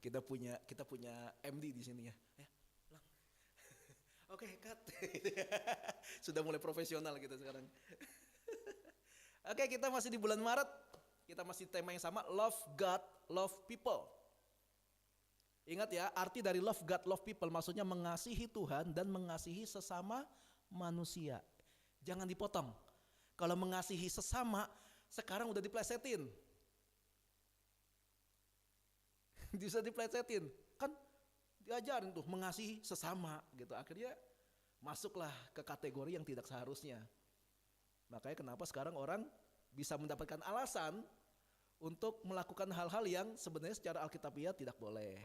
Kita punya MD di sini ya. Lang. Oke, cut. Sudah mulai profesional kita sekarang. Oke, kita masih di bulan Maret. Kita masih tema yang sama, love God, love people. Ingat ya, arti dari love God, love people maksudnya mengasihi Tuhan dan mengasihi sesama manusia. Jangan dipotong. Kalau mengasihi sesama, sekarang udah diplesetin. Bisa diplesetin. Kan diajarin tuh mengasihi sesama gitu. Akhirnya masuklah ke kategori yang tidak seharusnya. Makanya kenapa sekarang orang bisa mendapatkan alasan untuk melakukan hal-hal yang sebenarnya secara alkitabiah tidak boleh.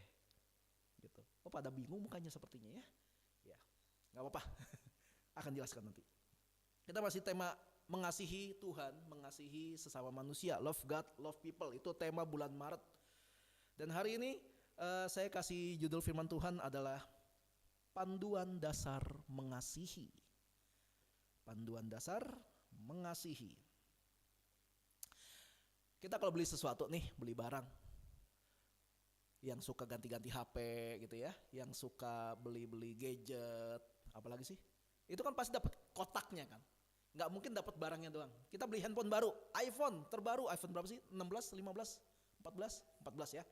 Gitu. Oh, pada bingung mukanya sepertinya ya. Ya, nggak apa-apa. Akan jelaskan nanti. Kita masih tema mengasihi Tuhan, mengasihi sesama manusia, love God, love people. Itu tema bulan Maret. Dan hari ini saya kasih judul firman Tuhan adalah panduan dasar mengasihi. Panduan dasar mengasihi. Kita kalau beli sesuatu nih, beli barang, yang suka ganti-ganti HP gitu ya, yang suka beli-beli gadget, apalagi sih? Itu kan pasti dapat kotaknya kan. Nggak mungkin dapat barangnya doang. Kita beli handphone baru, iPhone terbaru, iPhone berapa sih? 16, 15, 14? 14 ya.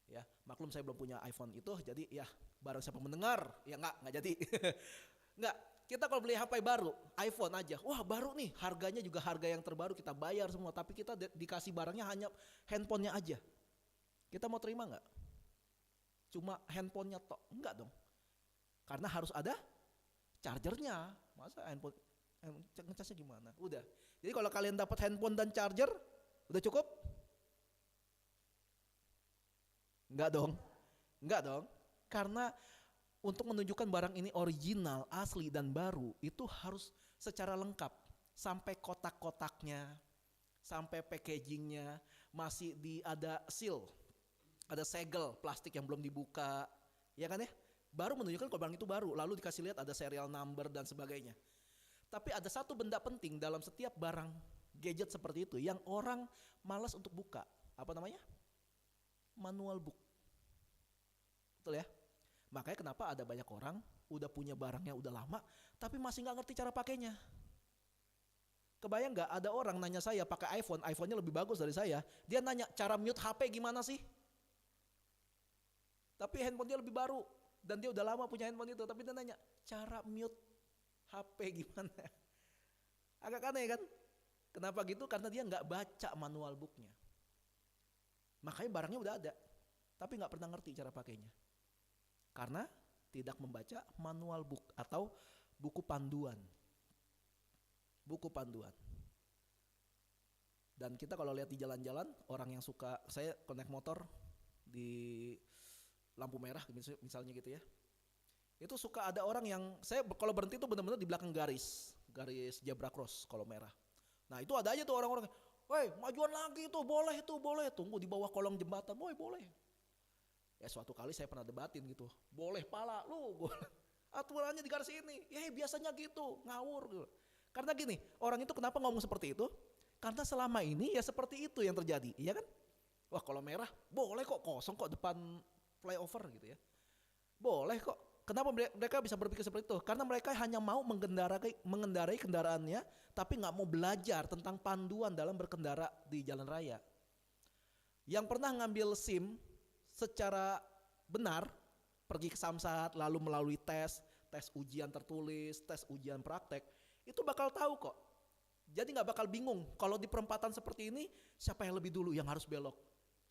Ya, maklum saya belum punya iPhone itu, jadi ya barang siapa mendengar, ya nggak jadi. Nggak, kita kalau beli HP baru, iPhone aja, wah baru nih, harganya juga harga yang terbaru, kita bayar semua, tapi kita dikasih barangnya hanya handphonenya aja. Kita mau terima nggak? Cuma handphonenya tok, enggak dong. Karena harus ada chargernya, masa handphone ngecasnya gimana? Udah. Jadi kalau kalian dapat handphone dan charger, udah cukup? Enggak dong. Enggak dong. Karena untuk menunjukkan barang ini original, asli dan baru, itu harus secara lengkap. Sampai kotak-kotaknya, sampai packagingnya, masih ada seal, ada segel plastik yang belum dibuka, ya kan ya? Baru menunjukkan kalau barang itu baru, lalu dikasih lihat ada serial number dan sebagainya. Tapi ada satu benda penting dalam setiap barang gadget seperti itu yang orang malas untuk buka. Apa namanya? Manual book. Betul ya? Makanya kenapa ada banyak orang udah punya barangnya udah lama tapi masih nggak ngerti cara pakainya. Kebayang nggak ada orang nanya saya pakai iPhone, iPhone-nya lebih bagus dari saya. Dia nanya cara mute HP gimana sih? Tapi handphone dia lebih baru dan dia udah lama punya handphone itu, tapi dia nanya cara mute HP gimana? Agak aneh kan? Kenapa gitu? Karena dia nggak baca manual booknya. Makanya barangnya udah ada, tapi nggak pernah ngerti cara pakainya. Karena tidak membaca manual book atau buku panduan. Buku panduan. Dan kita kalau lihat di jalan-jalan, orang yang suka, saya naik motor di lampu merah misalnya gitu ya. Itu suka ada orang yang, saya kalau berhenti itu benar-benar di belakang garis zebra cross kalau merah. Nah itu ada aja tuh orang-orang, woi majuan lagi tuh, boleh, tunggu di bawah kolong jembatan, woi boleh. Ya suatu kali saya pernah debatin gitu, boleh pala lu, aturannya di garis ini, ya biasanya gitu, ngawur gitu. Karena gini, orang itu kenapa ngomong seperti itu? Karena selama ini ya seperti itu yang terjadi, iya kan? Wah kalau merah boleh kok, kosong kok depan flyover gitu ya, boleh kok. Kenapa mereka bisa berpikir seperti itu? Karena mereka hanya mau mengendarai kendaraannya, tapi nggak mau belajar tentang panduan dalam berkendara di jalan raya. Yang pernah ngambil SIM secara benar, pergi ke Samsat, lalu melalui tes ujian tertulis, tes ujian praktek, itu bakal tahu kok. Jadi nggak bakal bingung kalau di perempatan seperti ini siapa yang lebih dulu yang harus belok,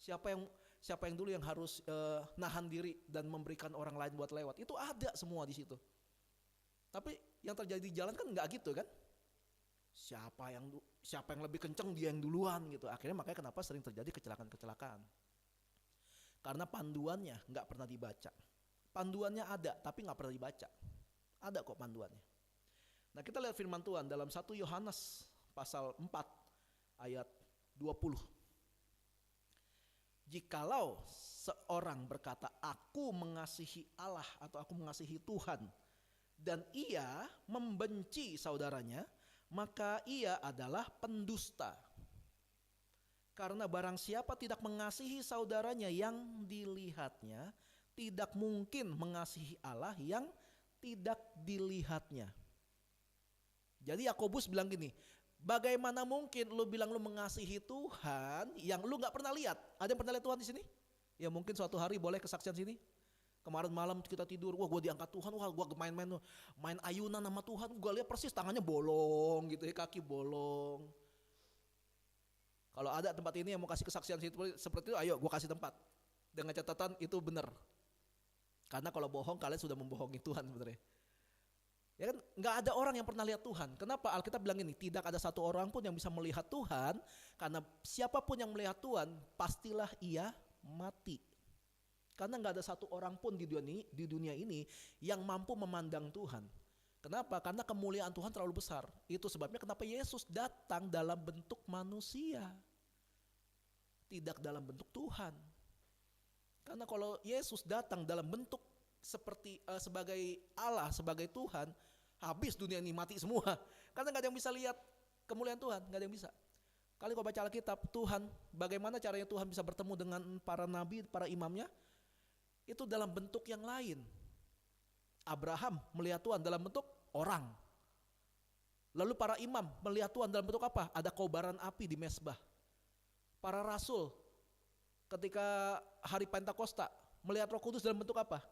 siapa yang dulu yang harus nahan diri dan memberikan orang lain buat lewat. Itu ada semua di situ. Tapi yang terjadi di jalan kan nggak gitu kan? Siapa yang lebih kenceng dia yang duluan gitu. Akhirnya makanya kenapa sering terjadi kecelakaan. Karena panduannya nggak pernah dibaca. Panduannya ada tapi nggak pernah dibaca. Ada kok panduannya. Nah kita lihat firman Tuhan dalam 1 Yohanes pasal 4 ayat 20. Jikalau seorang berkata aku mengasihi Allah atau aku mengasihi Tuhan dan ia membenci saudaranya, maka ia adalah pendusta. Karena barang siapa tidak mengasihi saudaranya yang dilihatnya, tidak mungkin mengasihi Allah yang tidak dilihatnya. Jadi Yakobus bilang gini, bagaimana mungkin lu bilang lu mengasihi Tuhan yang lu gak pernah lihat? Ada yang pernah lihat Tuhan di sini? Ya mungkin suatu hari boleh kesaksian sini. Kemarin malam kita tidur, wah gue diangkat Tuhan, wah gue main ayunan sama Tuhan, gue lihat persis tangannya bolong gitu ya, kaki bolong. Kalau ada tempat ini yang mau kasih kesaksian seperti itu, ayo gue kasih tempat. Dengan catatan itu benar. Karena kalau bohong kalian sudah membohongi Tuhan sebenarnya. Ya kan, nggak ada orang yang pernah lihat Tuhan. Kenapa Alkitab bilang ini? Tidak ada satu orang pun yang bisa melihat Tuhan, karena siapapun yang melihat Tuhan, pastilah ia mati. Karena nggak ada satu orang pun di dunia ini yang mampu memandang Tuhan. Kenapa? Karena kemuliaan Tuhan terlalu besar. Itu sebabnya kenapa Yesus datang dalam bentuk manusia, tidak dalam bentuk Tuhan. Karena kalau Yesus datang dalam bentuk seperti sebagai Allah, sebagai Tuhan, habis dunia ini, mati semua. Karena nggak ada yang bisa lihat kemuliaan Tuhan, nggak ada yang bisa. Kali kau baca Alkitab, Tuhan, bagaimana caranya Tuhan bisa bertemu dengan para nabi, para imamnya? Itu dalam bentuk yang lain. Abraham melihat Tuhan dalam bentuk orang. Lalu para imam melihat Tuhan dalam bentuk apa? Ada kobaran api di mezbah. Para rasul ketika hari Pentakosta melihat Roh Kudus dalam bentuk apa?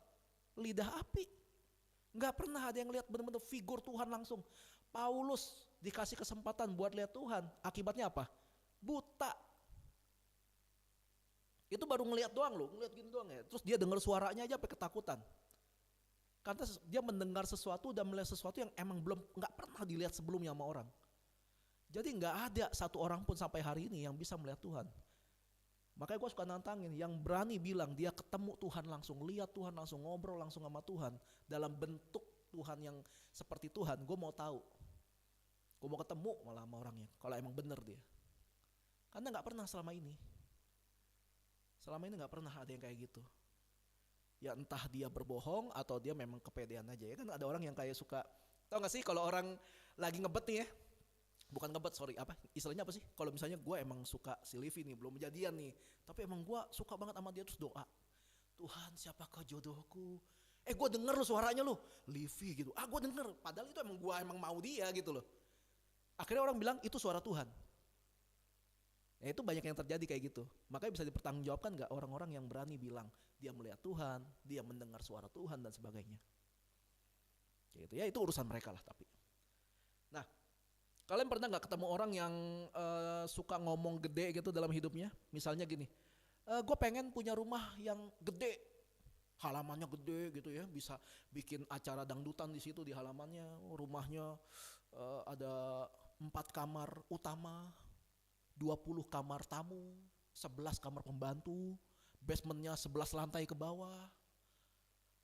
Lidah api. Nggak pernah ada yang lihat benar-benar figur Tuhan langsung. Paulus dikasih kesempatan buat lihat Tuhan. Akibatnya apa? Buta. Itu baru ngelihat doang loh, ngelihat gini doang ya. Terus dia dengar suaranya aja sampai ketakutan. Karena dia mendengar sesuatu dan melihat sesuatu yang emang nggak pernah dilihat sebelumnya sama orang. Jadi nggak ada satu orang pun sampai hari ini yang bisa melihat Tuhan. Makanya gue suka nantangin yang berani bilang dia ketemu Tuhan langsung, lihat Tuhan langsung, ngobrol langsung sama Tuhan dalam bentuk Tuhan yang seperti Tuhan. Gue mau tahu, gue mau ketemu malah sama orangnya kalau emang bener dia. Karena nggak pernah selama ini nggak pernah ada yang kayak gitu. Ya entah dia berbohong atau dia memang kepedean aja. Ya kan ada orang yang kayak suka, tau gak sih kalau orang lagi ngebet nih ya, bukan ngebet sorry, apa istilahnya apa sih? Kalau misalnya gue emang suka si Livi nih, belum jadian nih, tapi emang gue suka banget sama dia, terus doa, Tuhan siapakah jodohku? Gue denger lo suaranya lo, Livi gitu. Gue denger, padahal itu emang gue emang mau dia gitu loh. Akhirnya orang bilang itu suara Tuhan. Ya itu banyak yang terjadi kayak gitu. Makanya bisa dipertanggungjawabkan gak orang-orang yang berani bilang dia melihat Tuhan, dia mendengar suara Tuhan dan sebagainya. Gitu ya, itu urusan mereka lah tapi. Nah, kalian pernah gak ketemu orang yang suka ngomong gede gitu dalam hidupnya? Misalnya gini, gue pengen punya rumah yang gede, halamannya gede gitu ya, bisa bikin acara dangdutan di situ di halamannya. Rumahnya ada 4 kamar utama, 20 kamar tamu, 11 kamar pembantu, basementnya 11 lantai ke bawah,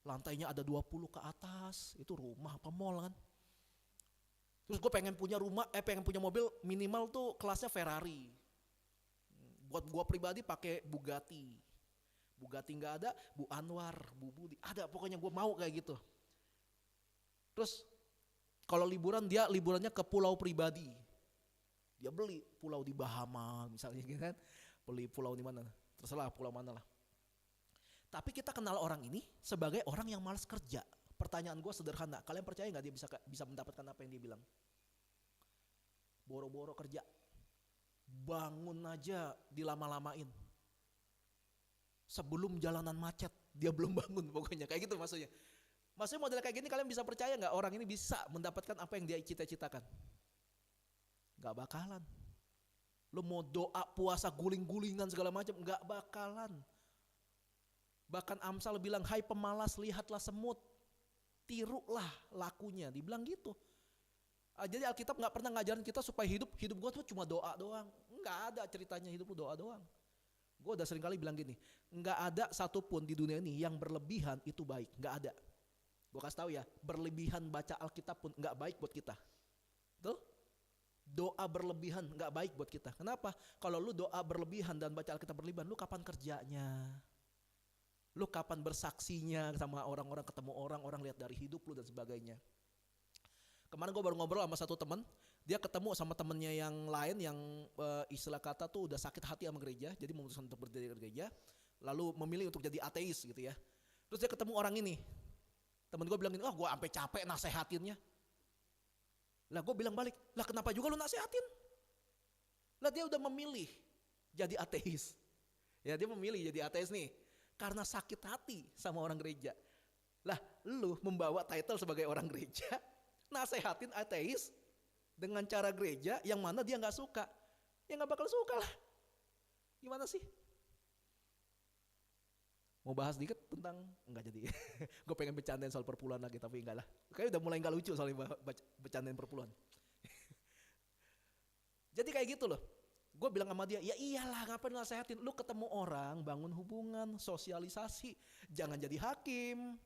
lantainya ada 20 ke atas, itu rumah apa mall kan. Terus gue pengen punya mobil minimal tuh kelasnya Ferrari. Buat gue pribadi pakai Bugatti nggak ada, Bu Anwar, Bu Budi ada, pokoknya gue mau kayak gitu. Terus kalau liburannya ke pulau pribadi. Dia beli pulau di Bahama misalnya gitu kan. Beli pulau di mana? Terserah pulau mana lah. Tapi kita kenal orang ini sebagai orang yang malas kerja. Pertanyaan gue sederhana, kalian percaya gak dia bisa mendapatkan apa yang dia bilang? Boro-boro kerja. Bangun aja dilama-lamain. Sebelum jalanan macet, dia belum bangun pokoknya. Kayak gitu maksudnya. Maksudnya model kayak gini kalian bisa percaya gak orang ini bisa mendapatkan apa yang dia cita-citakan? Gak bakalan. Lu mau doa puasa guling-gulingan segala macam, gak bakalan. Bahkan Amsal bilang, hai pemalas lihatlah semut, tirulah lakunya. Dibilang gitu. Jadi Alkitab gak pernah ngajarin kita supaya hidup gue tuh cuma doa doang. Gak ada ceritanya hidup lu doa doang. Gue udah sering kali bilang gini, gak ada satupun di dunia ini yang berlebihan itu baik. Gak ada. Gue kasih tahu ya, berlebihan baca Alkitab pun gak baik buat kita. Betul? Doa berlebihan gak baik buat kita. Kenapa? Kalau lu doa berlebihan dan baca Alkitab berlebihan, lu kapan kerjanya? Lu kapan bersaksinya sama orang-orang, ketemu orang lihat dari hidup lu dan sebagainya. Kemarin gue baru ngobrol sama satu teman, Dia ketemu sama temennya yang lain yang istilah kata tuh udah sakit hati sama gereja, jadi memutuskan untuk berdiri di gereja, lalu memilih untuk jadi ateis gitu ya. Terus dia ketemu orang ini, temen gue bilang gini, gue sampai capek nasehatinnya. Lah gue bilang balik, lah kenapa juga lu nasehatin? Lah dia udah memilih jadi ateis. Ya dia memilih jadi ateis nih, karena sakit hati sama orang gereja. Lah lu membawa title sebagai orang gereja, nasehatin ateis dengan cara gereja yang mana dia gak suka. Ya gak bakal suka lah. Gimana sih? Mau bahas dikit tentang, enggak jadi. Gue pengen bercandain soal perpuluhan lagi tapi enggak lah. Kayaknya udah mulai gak lucu soalnya bercandain perpuluhan. Jadi kayak gitu loh. Gue bilang sama dia, ya iyalah ngapain nasehatin. Lu ketemu orang, bangun hubungan, sosialisasi. Jangan jadi hakim.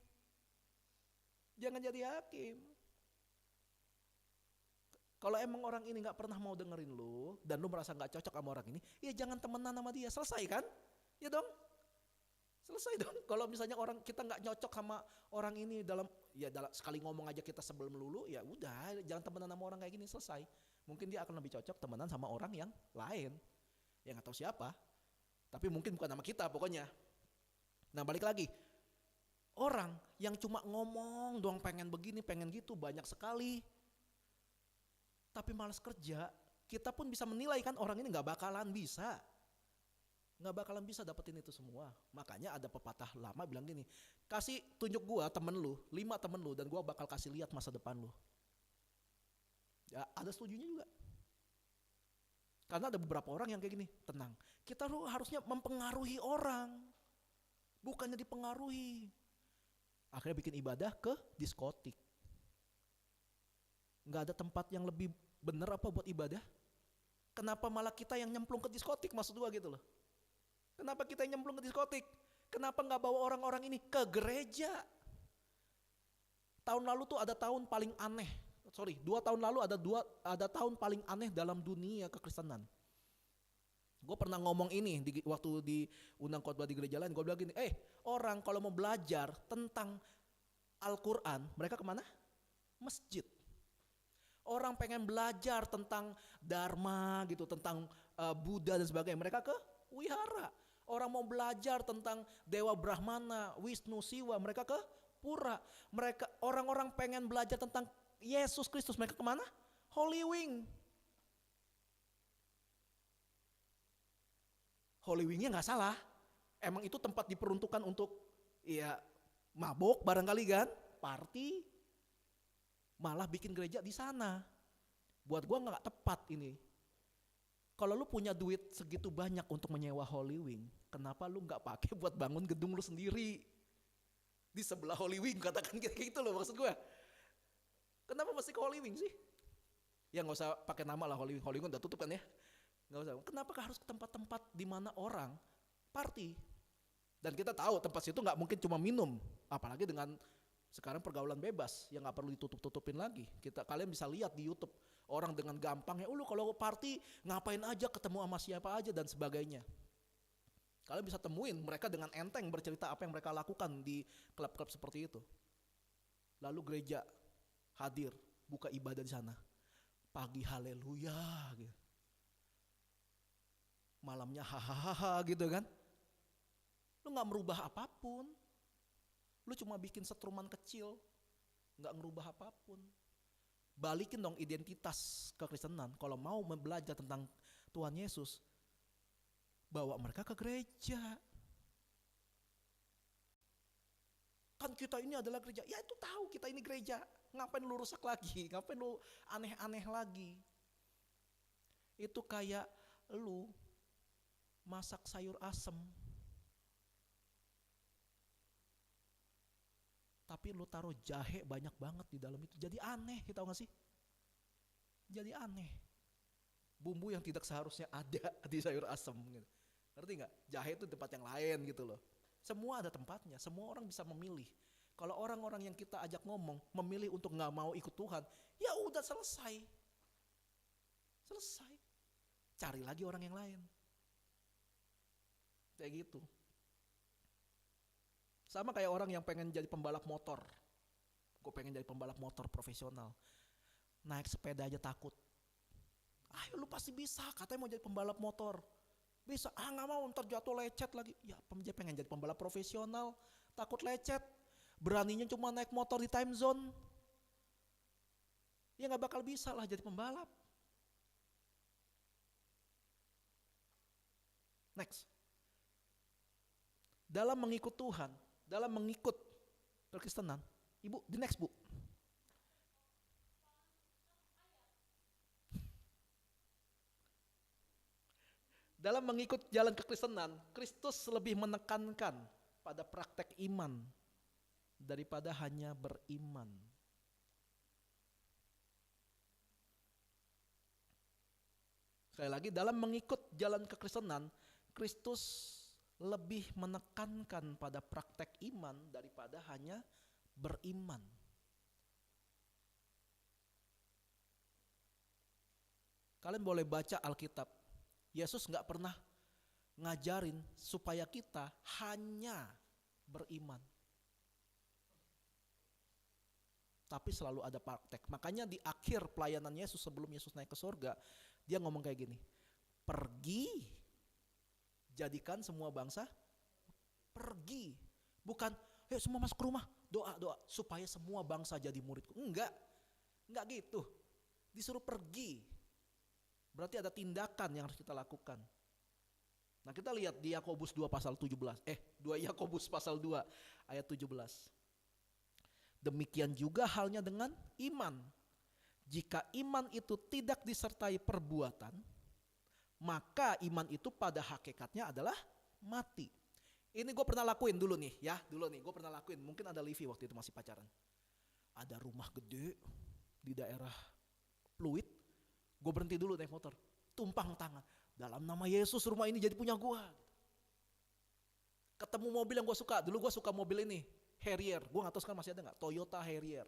Jangan jadi hakim. Kalau emang orang ini gak pernah mau dengerin lu, dan lu merasa gak cocok sama orang ini, ya jangan temenan sama dia, selesai kan? Ya dong? Selesai dong. Kalau misalnya orang kita gak cocok sama orang ini dalam sekali ngomong aja kita sebel melulu, ya udah jangan temenan sama orang kayak gini, selesai. Mungkin dia akan lebih cocok temenan sama orang yang lain, yang gak tahu siapa, tapi mungkin bukan sama kita pokoknya. Nah balik lagi, orang yang cuma ngomong doang pengen begini, pengen gitu banyak sekali. Tapi malas kerja, kita pun bisa menilai kan orang ini gak bakalan bisa dapetin itu semua. Makanya ada pepatah lama bilang gini, kasih tunjuk gua temen lu, 5 temen lu, dan gua bakal kasih lihat masa depan lu. Ya ada setujunya juga. Karena ada beberapa orang yang kayak gini, tenang, kita harusnya mempengaruhi orang, bukannya dipengaruhi. Akhirnya bikin ibadah ke diskotik. Gak ada tempat yang lebih bener apa buat ibadah? Kenapa malah kita yang nyemplung ke diskotik, maksud gua gitu loh. Kenapa kita yang nyemplung ke diskotik? Kenapa gak bawa orang-orang ini ke gereja? Tahun lalu tuh ada tahun paling aneh. 2 tahun lalu ada tahun paling aneh dalam dunia kekristenan. Gue pernah ngomong ini waktu di undang khotbah di gereja lain. Gue bilang gini, orang kalau mau belajar tentang Al-Quran, mereka kemana? Masjid. Orang pengen belajar tentang Dharma gitu, tentang Buddha dan sebagainya, mereka ke wihara. Orang mau belajar tentang Dewa Brahmana, Wisnu, Siwa, mereka ke pura. Orang-orang pengen belajar tentang Yesus Kristus, mereka kemana? Holy Wing. Holy Wingnya gak salah, emang itu tempat diperuntukkan untuk ya mabok barangkali kan, party. Malah bikin gereja di sana. Buat gua nggak tepat ini. Kalau lu punya duit segitu banyak untuk menyewa Holy Wing, kenapa lu nggak pakai buat bangun gedung lu sendiri di sebelah Holy Wing, katakan kayak gitu loh maksud gua. Kenapa mesti ke Holy Wing sih? Ya nggak usah pakai nama lah Holy Wing. Holy Wing udah tutup kan ya? Nggak usah. Kenapa harus ke tempat-tempat di mana orang party? Dan kita tahu tempat situ nggak mungkin cuma minum, apalagi dengan sekarang pergaulan bebas yang nggak perlu ditutup-tutupin lagi. Kalian bisa lihat di YouTube orang dengan gampangnya, lu kalau party ngapain aja, ketemu sama siapa aja dan sebagainya. Kalian bisa temuin mereka dengan enteng bercerita apa yang mereka lakukan di klub-klub seperti itu. Lalu gereja hadir, buka ibadah di sana. Pagi haleluya gitu. Malamnya hahaha gitu kan. Lu nggak merubah apapun. Lu cuma bikin setruman kecil, gak ngerubah apapun. Balikin dong identitas kekristenan. Kalau mau belajar tentang Tuhan Yesus, bawa mereka ke gereja. Kan kita ini adalah gereja. Ya itu tahu kita ini gereja. Ngapain lu rusak lagi? Ngapain lu aneh-aneh lagi? Itu kayak lu masak sayur asem, tapi lu taruh jahe banyak banget di dalam itu. Jadi aneh, tahu gak sih? Jadi aneh. Bumbu yang tidak seharusnya ada di sayur asem gitu. Ngerti gak? Jahe itu tempat yang lain gitu loh. Semua ada tempatnya, semua orang bisa memilih. Kalau orang-orang yang kita ajak ngomong memilih untuk gak mau ikut Tuhan, ya udah selesai. Selesai. Cari lagi orang yang lain. Kayak gitu. Sama kayak orang yang pengen jadi pembalap motor. Gue pengen jadi pembalap motor profesional. Naik sepeda aja takut. Ayo lu pasti bisa, katanya mau jadi pembalap motor. Bisa, nggak mau, ntar jatuh lecet lagi. Ya dia pengen jadi pembalap profesional, takut lecet. Beraninya cuma naik motor di time zone. Ya nggak bakal bisa lah jadi pembalap. Next. Dalam mengikut Tuhan, dalam mengikut perkristenan, Ibu, the next Bu. Dalam mengikut jalan kekristenan, Kristus lebih menekankan pada praktek iman daripada hanya beriman. Sekali lagi, dalam mengikut jalan kekristenan, Kristus lebih menekankan pada praktek iman daripada hanya beriman. Kalian boleh baca Alkitab. Yesus nggak pernah ngajarin supaya kita hanya beriman. Tapi selalu ada praktek. Makanya di akhir pelayanan Yesus sebelum Yesus naik ke surga, dia ngomong kayak gini, pergi, jadikan semua bangsa, pergi. Bukan, semua masuk ke rumah, doa supaya semua bangsa jadi muridku. Enggak gitu. Disuruh pergi. Berarti ada tindakan yang harus kita lakukan. Nah kita lihat di Yakobus 2 pasal 17. 2 Yakobus pasal 2 ayat 17. Demikian juga halnya dengan iman. Jika iman itu tidak disertai perbuatan, maka iman itu pada hakikatnya adalah mati. Ini gue pernah lakuin dulu nih ya. Gue pernah lakuin. Mungkin ada Livi waktu itu masih pacaran. Ada rumah gede di daerah Pluit. Gue berhenti dulu naik motor, tumpang tangan. Dalam nama Yesus rumah ini jadi punya gue. Ketemu mobil yang gue suka, dulu gue suka mobil ini, Harrier. Gue gak tahu sekarang masih ada gak, Toyota Harrier.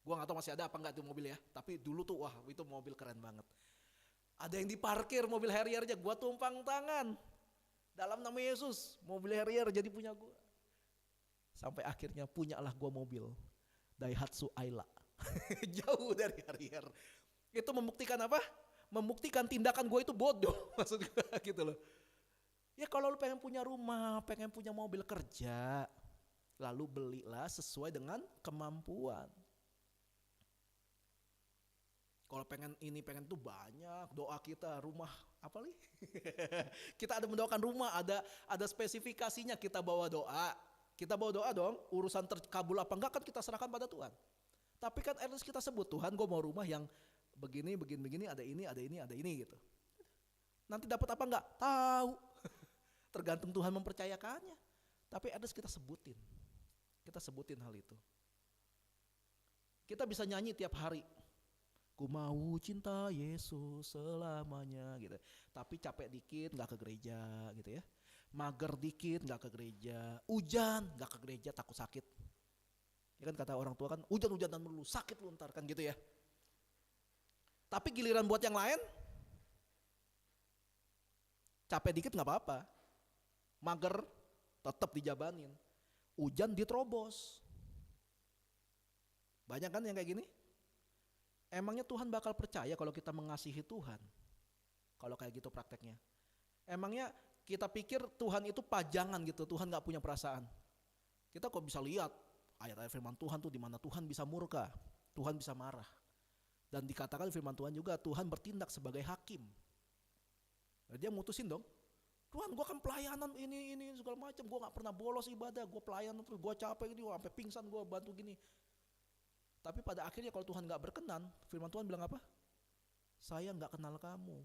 Gue gak tahu masih ada apa enggak itu mobil ya. Tapi dulu tuh wah itu mobil keren banget. Ada yang diparkir mobil Harriernya, gue tumpang tangan. Dalam nama Yesus, mobil Harrier jadi punya gue. Sampai akhirnya punyalah gue mobil, Daihatsu Ayla. Jauh dari Harrier. Itu membuktikan apa? Membuktikan tindakan gue itu bodoh, maksud gue gitu loh. Ya kalau lu pengen punya rumah, pengen punya mobil kerja, lalu belilah sesuai dengan kemampuan. Kalau pengen ini, pengen tuh banyak, doa kita rumah apa nih? Kita ada mendoakan rumah, ada spesifikasinya, kita bawa doa. Kita bawa doa dong, urusan terkabul apa enggak kan kita serahkan pada Tuhan. Tapi kan at least kita sebut, Tuhan gue mau rumah yang begini, ada ini gitu. Nanti dapat apa enggak? Tahu. Tergantung Tuhan mempercayakannya. Tapi at least kita sebutin. Kita sebutin hal itu. Kita bisa nyanyi tiap hari. Ku mau cinta Yesus selamanya gitu. Tapi capek dikit enggak ke gereja gitu ya. Mager dikit enggak ke gereja. Hujan enggak ke gereja takut sakit. Ya kan kata orang tua kan, hujan-hujanan melulu, sakit lu ntar kan gitu ya. Tapi giliran buat yang lain, capek dikit gak apa-apa. Mager, tetap dijabanin. Hujan diterobos. Banyak kan yang kayak gini? Emangnya Tuhan bakal percaya kalau kita mengasihi Tuhan? Kalau kayak gitu prakteknya. Emangnya kita pikir Tuhan itu pajangan gitu, Tuhan gak punya perasaan. Kita kok bisa lihat ayat-ayat firman Tuhan tuh di mana Tuhan bisa murka, Tuhan bisa marah. Dan dikatakan firman Tuhan juga Tuhan bertindak sebagai hakim. Nah, dia mutusin dong. Tuhan gue kan pelayanan ini segala macam. Gue gak pernah bolos ibadah. Gue pelayanan terus. Gue capek gini. Sampai pingsan gue bantu gini. Tapi pada akhirnya kalau Tuhan gak berkenan. Firman Tuhan bilang apa? Saya gak kenal kamu.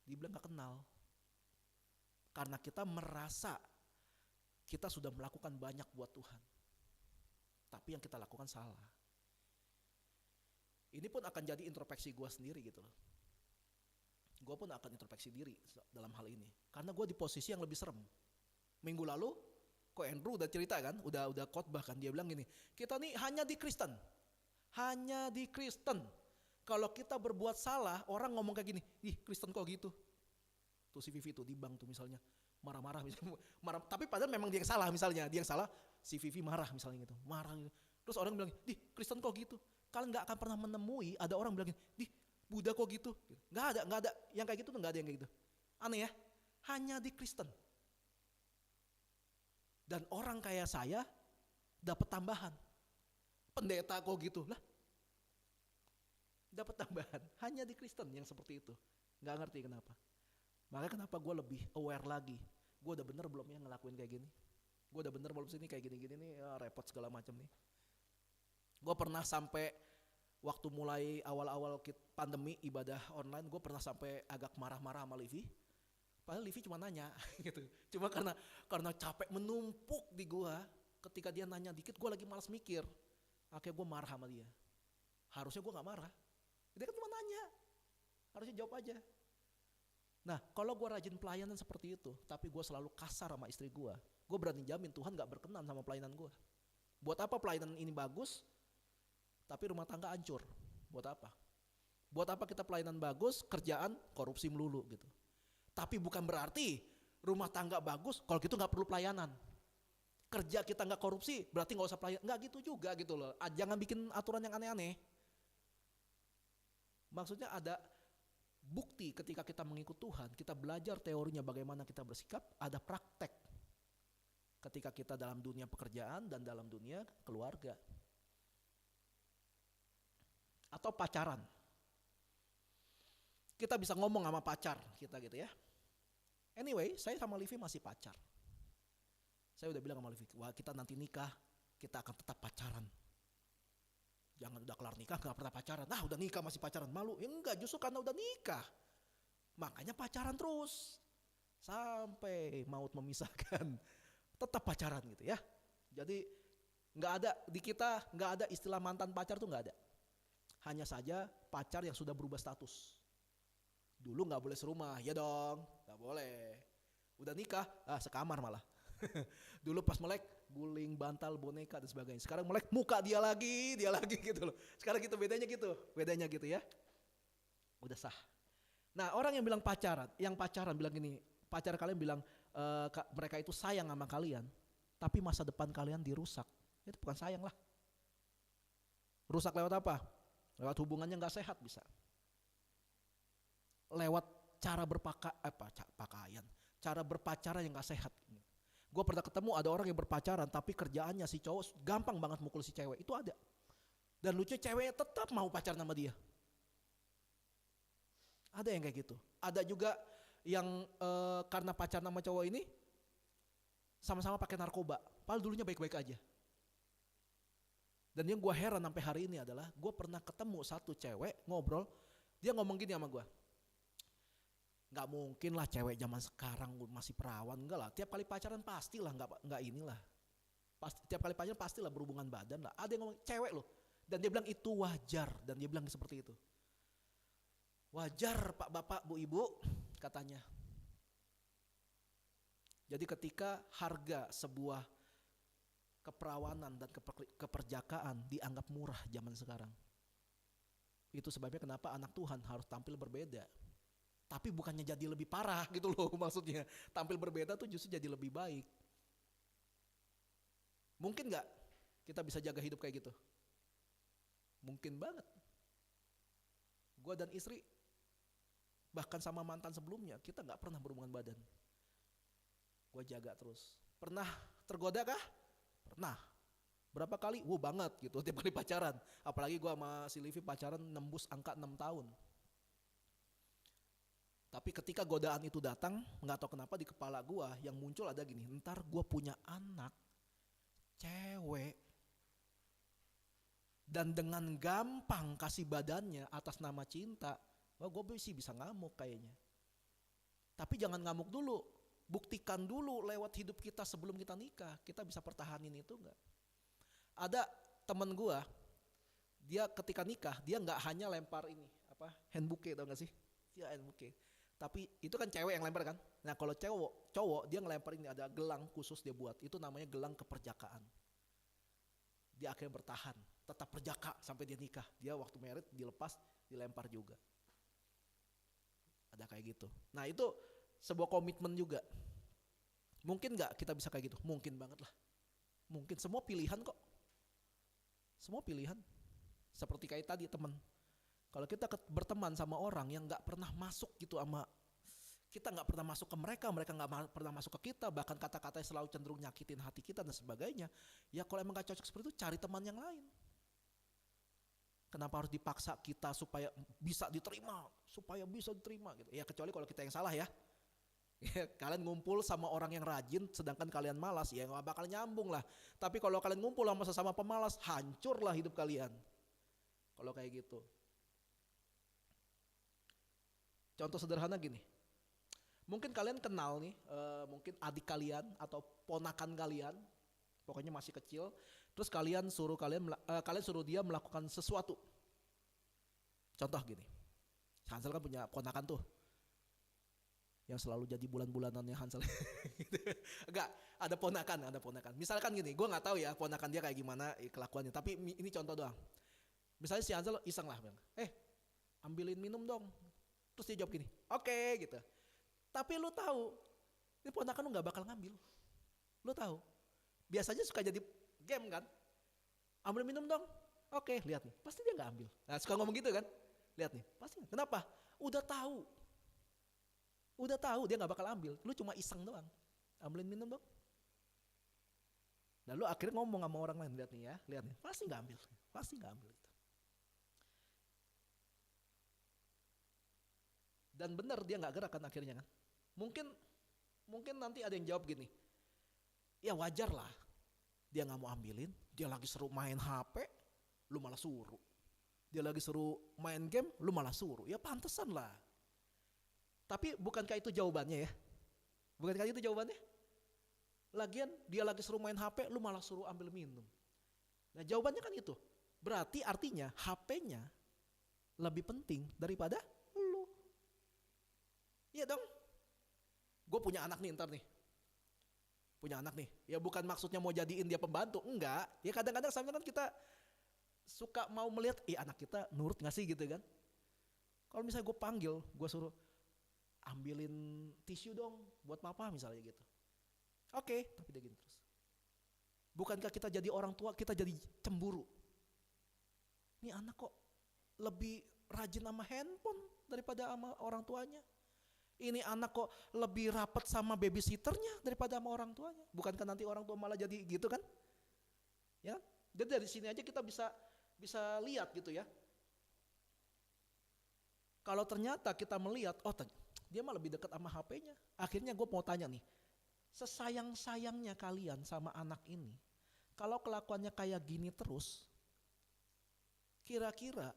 Dia bilang gak kenal. Karena kita merasa kita sudah melakukan banyak buat Tuhan. Tapi yang kita lakukan salah. Ini pun akan jadi introspeksi gue sendiri gitu loh. Gue pun akan introspeksi diri dalam hal ini. Karena gue di posisi yang lebih serem. Minggu lalu, kok Andrew udah cerita kan, udah khotbah kan, dia bilang gini, kita nih hanya di Kristen. Hanya di Kristen. Kalau kita berbuat salah, orang ngomong kayak gini, ih Kristen kok gitu. Tuh si Vivi tuh di bank tuh misalnya, marah-marah misalnya, marah. Tapi padahal memang dia yang salah misalnya, dia yang salah, si Vivi marah misalnya gitu, marah gitu. Terus orang bilang, ih Kristen kok gitu. Kalian nggak akan pernah menemui ada orang bilang, di Buddha kok gitu. Nggak ada yang kayak gitu tuh, nggak ada yang kayak gitu. Aneh ya, hanya di Kristen. Dan orang kayak saya dapat tambahan. Pendeta kok gitu lah. Dapat tambahan, hanya di Kristen yang seperti itu. Nggak ngerti kenapa. Makanya kenapa gue lebih aware lagi. Gue udah bener belum ya ngelakuin kayak gini. Gue udah bener belum sih ini kayak gini-gini nih, ya repot segala macam nih. Gue pernah sampai waktu mulai awal-awal pandemi ibadah online, gue pernah sampai agak marah-marah sama Livi. Padahal Livi cuma nanya gitu. Cuma karena capek menumpuk di gue, ketika dia nanya dikit, gue lagi malas mikir. Akhirnya gue marah sama dia. Harusnya gue gak marah. Dia kan cuma nanya. Harusnya jawab aja. Nah, kalau gue rajin pelayanan seperti itu, tapi gue selalu kasar sama istri gue berani jamin Tuhan gak berkenan sama pelayanan gue. Buat apa pelayanan ini bagus, tapi rumah tangga hancur? Buat apa? Buat apa kita pelayanan bagus, kerjaan korupsi melulu gitu. Tapi bukan berarti rumah tangga bagus, kalau gitu gak perlu pelayanan. Kerja kita gak korupsi, berarti gak usah pelayanan. Gak gitu juga gitu loh. Jangan bikin aturan yang aneh-aneh. Maksudnya ada bukti ketika kita mengikut Tuhan, kita belajar teorinya bagaimana kita bersikap, ada praktek ketika kita dalam dunia pekerjaan dan dalam dunia keluarga. Atau pacaran. Kita bisa ngomong sama pacar kita gitu ya. Anyway, saya sama Livi masih pacar. Saya udah bilang sama Livi, wah kita nanti nikah, kita akan tetap pacaran. Jangan udah kelar nikah gak pernah pacaran. Nah udah nikah masih pacaran, malu. Ya enggak, justru karena udah nikah. Makanya pacaran terus. Sampai maut memisahkan. Tetap pacaran gitu ya. Jadi gak ada, di kita gak ada istilah mantan pacar tuh gak ada. Hanya saja pacar yang sudah berubah status. Dulu gak boleh serumah, ya dong. Gak boleh. Udah nikah, sekamar malah. Dulu pas melek guling, bantal, boneka dan sebagainya. Sekarang melek muka dia lagi gitu loh. Sekarang gitu bedanya gitu ya. Udah sah. Nah orang yang bilang pacaran, bilang gini, pacar kalian bilang mereka itu sayang sama kalian, tapi masa depan kalian dirusak. Itu bukan sayang lah. Rusak lewat apa? Lewat hubungannya nggak sehat bisa. Lewat cara cara berpacaran yang nggak sehat. Gue pernah ketemu ada orang yang berpacaran tapi kerjaannya si cowok gampang banget mukul si cewek. Itu ada. Dan lucu ceweknya tetap mau pacaran sama dia. Ada yang kayak gitu. Ada juga yang karena pacaran sama cowok ini sama-sama pakai narkoba. Padahal dulunya baik-baik aja. Dan yang gue heran sampai hari ini adalah gue pernah ketemu satu cewek ngobrol. Dia ngomong gini sama gue. Gak mungkin lah cewek zaman sekarang masih perawan. Enggak lah, tiap kali pacaran pastilah gak inilah. Tiap kali pacaran pastilah berhubungan badan lah. Ada yang ngomong cewek loh. Dan dia bilang itu wajar. Dan dia bilang seperti itu. Wajar Pak Bapak Bu Ibu katanya. Jadi ketika harga sebuah keperawanan dan keperjakaan dianggap murah zaman sekarang. Itu sebabnya kenapa anak Tuhan harus tampil berbeda. Tapi bukannya jadi lebih parah gitu loh maksudnya. Tampil berbeda tuh justru jadi lebih baik. Mungkin gak kita bisa jaga hidup kayak gitu? Mungkin banget. Gue dan istri, bahkan sama mantan sebelumnya, kita gak pernah berhubungan badan. Gue jaga terus. Pernah tergoda kah? Pernah. Berapa kali? Banget gitu tiap kali pacaran. Apalagi gue sama si Livi pacaran nembus angka 6 tahun. Tapi ketika godaan itu datang, gak tahu kenapa di kepala gue yang muncul ada gini, ntar gue punya anak, cewek, dan dengan gampang kasih badannya atas nama cinta, wah gue bisa ngamuk kayaknya. Tapi jangan ngamuk dulu, buktikan dulu lewat hidup kita sebelum kita nikah, kita bisa pertahanin itu gak? Ada temen gue, dia ketika nikah, dia gak hanya lempar ini, hand bouquet tau gak sih? Dia hand bouquet. Tapi itu kan cewek yang lempar kan. Nah kalau cowok dia ngelempar ini ada gelang khusus dia buat. Itu namanya gelang keperjakaan. Dia akhirnya bertahan, tetap perjaka sampai dia nikah. Dia waktu married dilepas, dilempar juga. Ada kayak gitu. Nah itu sebuah komitmen juga. Mungkin gak kita bisa kayak gitu? Mungkin banget lah. Mungkin semua pilihan kok. Semua pilihan. Seperti kayak tadi teman, kalau kita berteman sama orang yang nggak pernah masuk gitu sama kita, nggak pernah masuk ke mereka, mereka nggak pernah masuk ke kita, bahkan kata-kata yang selalu cenderung nyakitin hati kita dan sebagainya, ya kalau emang gak cocok seperti itu, cari teman yang lain. Kenapa harus dipaksa kita supaya bisa diterima, gitu. Ya kecuali kalau kita yang salah ya. Kalian ngumpul sama orang yang rajin sedangkan kalian malas, ya nggak bakal nyambung lah. Tapi kalau kalian ngumpul sama sesama pemalas, hancurlah hidup kalian kalau kayak gitu. Contoh sederhana gini, mungkin kalian kenal nih, mungkin adik kalian atau ponakan kalian, pokoknya masih kecil, terus kalian suruh dia melakukan sesuatu. Contoh gini, Hansel kan punya ponakan tuh, yang selalu jadi bulan-bulanannya Hansel. Enggak, ada ponakan. Misalkan gini, gue nggak tahu ya ponakan dia kayak gimana kelakuannya, tapi ini contoh doang. Misalnya si Hansel iseng lah bilang, ambilin minum dong. Terus dia jawab gini, oke, gitu. Tapi lu tahu, ini ponakan lu nggak bakal ngambil. Lu tahu, biasanya suka jadi game kan. Ambil minum dong, oke, lihat nih, pasti dia nggak ambil. Nah suka ngomong gitu kan, lihat nih, pasti. Kenapa? Udah tahu dia nggak bakal ambil. Lu cuma iseng doang, ambilin minum dong. Lalu akhirnya ngomong sama orang lain, lihat nih, pasti nggak ambil. Gitu. Dan benar dia nggak gerak kan akhirnya kan. Mungkin nanti ada yang jawab gini, ya wajar lah, dia nggak mau ambilin, dia lagi seru main HP, lu malah suruh. Dia lagi seru main game, lu malah suruh. Ya pantesan lah. Tapi bukankah itu jawabannya ya? Bukankah itu jawabannya? Lagian dia lagi seru main HP, lu malah suruh ambil minum. Nah jawabannya kan itu. Berarti artinya HP-nya lebih penting daripada lu. Iya dong. Gue punya anak nih ntar nih. Ya bukan maksudnya mau jadiin dia pembantu, enggak. Ya kadang-kadang sampai kan kita suka mau melihat, anak kita nurut gak sih gitu kan. Kalau misalnya gue panggil, gue suruh ambilin tisu dong buat papa misalnya gitu. Oke, tapi dia gini terus. Bukankah kita jadi orang tua, kita jadi cemburu. Ini anak kok lebih rajin sama handphone daripada sama orang tuanya. Ini anak kok lebih rapat sama babysitternya daripada sama orang tuanya. Bukankah nanti orang tua malah jadi gitu kan? Ya, jadi dari sini aja kita bisa lihat gitu ya. Kalau ternyata kita melihat, dia mah lebih dekat sama HP-nya. Akhirnya gue mau tanya nih, sesayang-sayangnya kalian sama anak ini, kalau kelakuannya kayak gini terus, kira-kira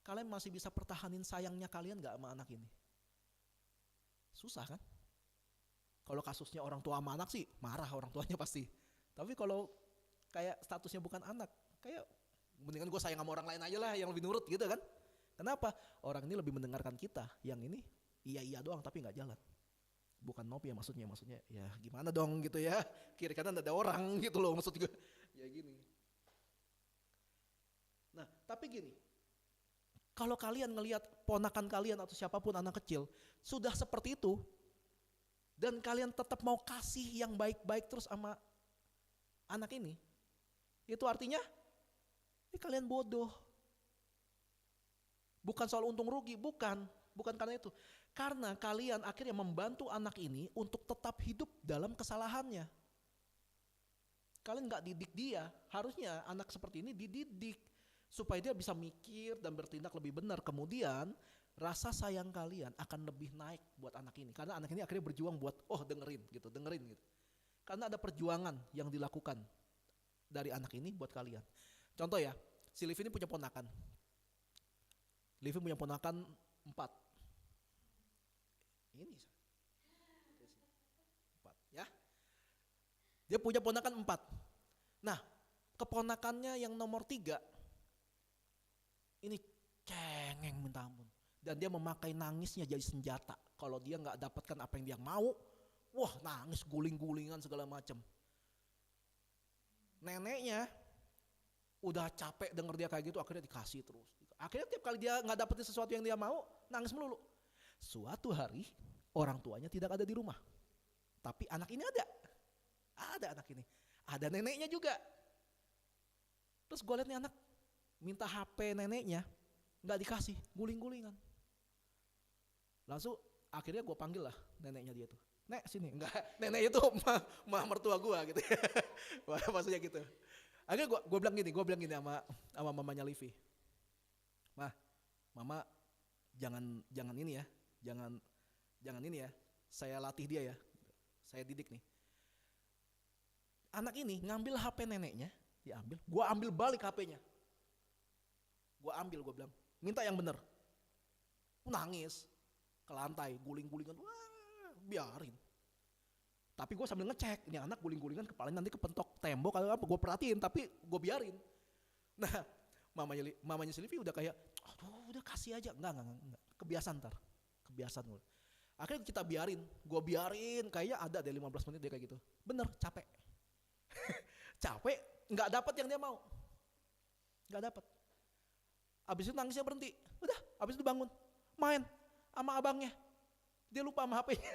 kalian masih bisa pertahanin sayangnya kalian gak sama anak ini? Susah kan? Kalau kasusnya orang tua sama anak sih marah orang tuanya pasti. Tapi kalau kayak statusnya bukan anak, kayak mendingan gue sayang sama orang lain aja lah yang lebih nurut gitu kan. Kenapa? Orang ini lebih mendengarkan kita, yang ini iya doang tapi gak jalan. Bukan nopi ya maksudnya ya gimana dong gitu ya, kiri kanan ada orang gitu loh maksud gue. Ya gini. Nah tapi gini, kalau kalian ngelihat ponakan kalian atau siapapun anak kecil sudah seperti itu, dan kalian tetap mau kasih yang baik-baik terus sama anak ini, itu artinya kalian bodoh. Bukan soal untung rugi, bukan karena itu. Karena kalian akhirnya membantu anak ini untuk tetap hidup dalam kesalahannya. Kalian gak didik dia, harusnya anak seperti ini dididik supaya dia bisa mikir dan bertindak lebih benar. Kemudian rasa sayang kalian akan lebih naik buat anak ini, karena anak ini akhirnya berjuang buat dengerin gitu. Karena ada perjuangan yang dilakukan dari anak ini buat kalian. Contoh ya, si Liv ini punya ponakan. Liv punya ponakan 4. Ini 4 ya. Dia punya ponakan 4. Nah, keponakannya yang nomor 3 ini cengeng minta ampun. Dan dia memakai nangisnya jadi senjata. Kalau dia gak dapatkan apa yang dia mau, wah nangis guling-gulingan segala macam. Neneknya udah capek denger dia kayak gitu, akhirnya dikasih terus. Akhirnya tiap kali dia gak dapetin sesuatu yang dia mau, nangis melulu. Suatu hari orang tuanya tidak ada di rumah, tapi anak ini ada anak ini, ada neneknya juga. Terus gue liat nih anak minta HP neneknya, nggak dikasih, guling-gulingan. Langsung akhirnya gue panggil lah neneknya dia tuh. Nek sini, enggak, nenek itu mah mertua gue gitu ya. Maksudnya gitu. Akhirnya gue bilang gini sama mamanya Livi. Mah, mama jangan ini ya, jangan ini ya. Saya latih dia ya, saya didik nih. Anak ini ngambil HP neneknya, diambil, gue ambil balik HP-nya. Gue bilang, minta yang bener. Nangis, ke lantai, guling-gulingan, wah biarin. Tapi gue sambil ngecek, ini anak guling-gulingan kepalanya nanti kepentok tembok atau apa, gue perhatiin, tapi gue biarin. Nah, mamanya si Livi udah kayak, aduh udah kasih aja, enggak, kebiasaan ntar, kebiasaan gue. Akhirnya kita biarin, gue biarin, kayaknya ada deh 15 menit dia kayak gitu. Bener, capek. Capek, nggak dapat yang dia mau. Nggak dapat. Abis itu nangisnya berhenti. Udah, abis itu bangun, main sama abangnya. Dia lupa sama HP-nya.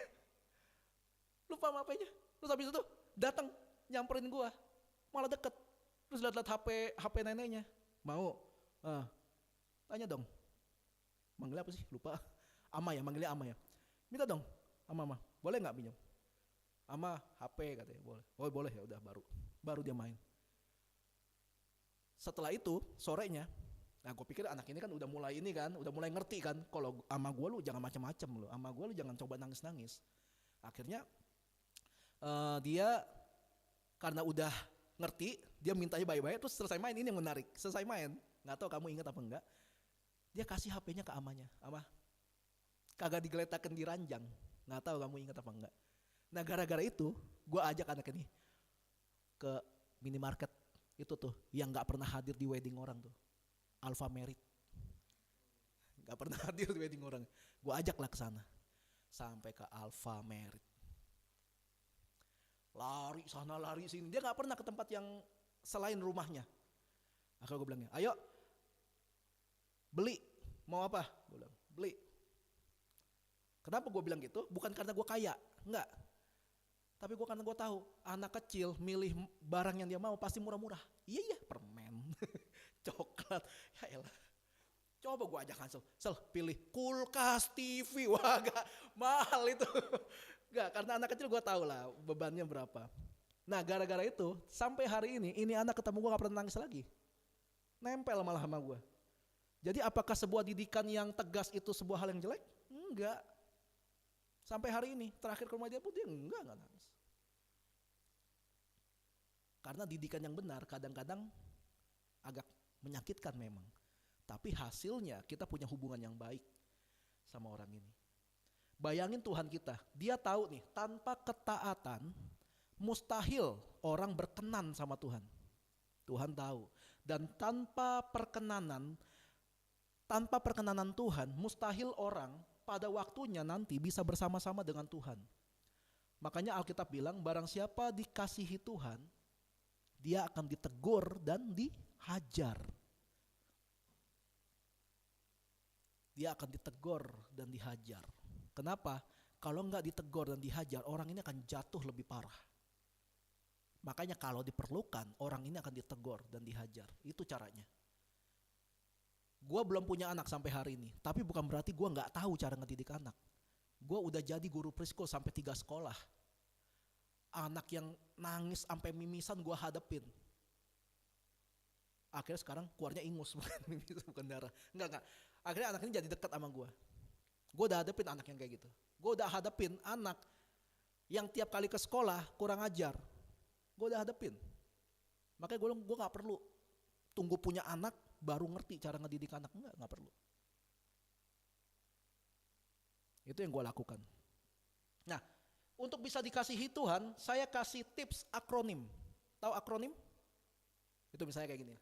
Lupa sama HP-nya. Terus abis itu datang nyamperin gua, malah deket. Terus liat-liat HP neneknya. Mau? Tanya dong. Manggilnya apa sih? Lupa. Ama ya, manggilnya Ama ya. Minta dong sama Ama. Boleh nggak pinjam? Ama HP katanya boleh. Oh boleh ya udah baru dia main. Setelah itu sorenya, nah gue pikir anak ini kan udah mulai ini kan, udah mulai ngerti kan. Kalau ama gue lu jangan macam-macam lu, ama gue lu jangan coba nangis-nangis. Akhirnya dia karena udah ngerti, dia mintanya baik-baik. Terus selesai main, ini yang menarik. Selesai main, nggak tahu kamu ingat apa enggak? Dia kasih HP-nya ke amanya. Ama, kagak digeletakin di ranjang. Nggak tahu kamu ingat apa enggak? Nah gara-gara itu, gue ajak anak ini ke minimarket itu tuh, yang nggak pernah hadir di wedding orang tuh, Alfamart. Nggak pernah hadir di wedding orang. Gue ajak lah ke sana, sampai ke Alfamart. Lari sana lari sini, dia nggak pernah ke tempat yang selain rumahnya. Akhirnya gue bilangnya, ayo beli, mau apa? Gue bilang beli. Kenapa gue bilang gitu? Bukan karena gue kaya, enggak. Tapi karena gue tahu anak kecil milih barang yang dia mau pasti murah-murah. Iya permen, coklat, ya elah. Coba gue ajak Hansel, pilih kulkas, TV, wah gak mahal itu. Gak, karena anak kecil gue tahu lah bebannya berapa. Nah gara-gara itu sampai hari ini anak ketemu gue gak pernah nangis lagi. Nempel malah sama gue. Jadi apakah sebuah didikan yang tegas itu sebuah hal yang jelek? Enggak. Sampai hari ini terakhir ke rumah dia pun dia enggak nangis. Karena didikan yang benar kadang-kadang agak menyakitkan memang. Tapi hasilnya kita punya hubungan yang baik sama orang ini. Bayangin Tuhan kita, dia tahu nih tanpa ketaatan mustahil orang berkenan sama Tuhan. Tuhan tahu. Dan tanpa perkenanan Tuhan mustahil orang pada waktunya nanti bisa bersama-sama dengan Tuhan. Makanya Alkitab bilang barang siapa dikasihi Tuhan, dia akan ditegur dan dihajar. Dia akan ditegur dan dihajar. Kenapa? Kalau enggak ditegur dan dihajar, orang ini akan jatuh lebih parah. Makanya kalau diperlukan, orang ini akan ditegur dan dihajar. Itu caranya. Gue belum punya anak sampai hari ini, tapi bukan berarti gue nggak tahu cara ngedidik anak. Gue udah jadi guru preschool sampai 3 sekolah. Anak yang nangis sampai mimisan gue hadepin. Akhirnya sekarang keluarnya ingus, bukan mimisan, bukan darah. Enggak. Akhirnya anak ini jadi dekat sama gue. Gue udah hadepin anak yang kayak gitu. Gue udah hadepin anak yang tiap kali ke sekolah kurang ajar. Gue udah hadepin. Makanya gue gak perlu tunggu punya anak baru ngerti cara ngedidik anak. Enggak perlu. Itu yang gue lakukan. Nah, untuk bisa dikasihi Tuhan, saya kasih tips akronim. Tahu akronim? Itu misalnya kayak gini.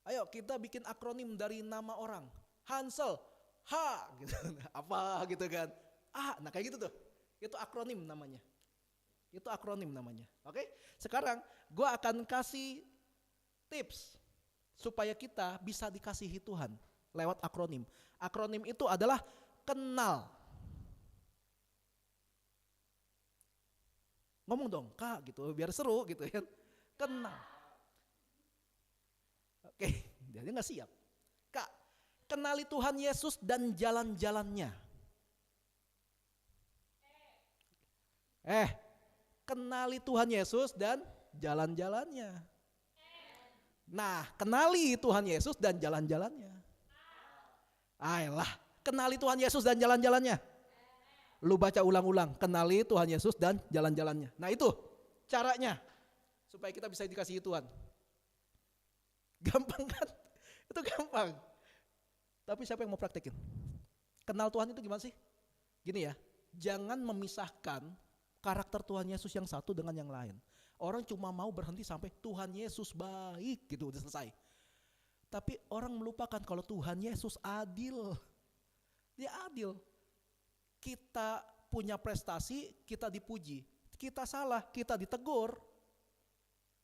Ayo kita bikin akronim dari nama orang. Hansel, H, gitu. Apa gitu kan. Nah kayak gitu tuh. Itu akronim namanya. Oke? Sekarang gue akan kasih tips supaya kita bisa dikasihi Tuhan lewat akronim. Akronim itu adalah kenal. Ngomong dong, Kak, gitu, biar seru gitu ya. Kenal. Oke, dia nggak siap. Kak, kenali Tuhan Yesus dan jalan-jalannya. Kenali Tuhan Yesus dan jalan-jalannya. Nah, kenali Tuhan Yesus dan jalan-jalannya. Ayolah, kenali Tuhan Yesus dan jalan-jalannya. Lu baca ulang-ulang, kenali Tuhan Yesus dan jalan-jalannya. Nah itu caranya supaya kita bisa dikasihi Tuhan. Gampang kan? Itu gampang. Tapi siapa yang mau praktekin? Kenal Tuhan itu gimana sih? Gini ya, jangan memisahkan karakter Tuhan Yesus yang satu dengan yang lain. Orang cuma mau berhenti sampai Tuhan Yesus baik gitu, udah selesai. Tapi orang melupakan kalau Tuhan Yesus adil. Dia adil. Kita punya prestasi, kita dipuji. Kita salah, kita ditegur.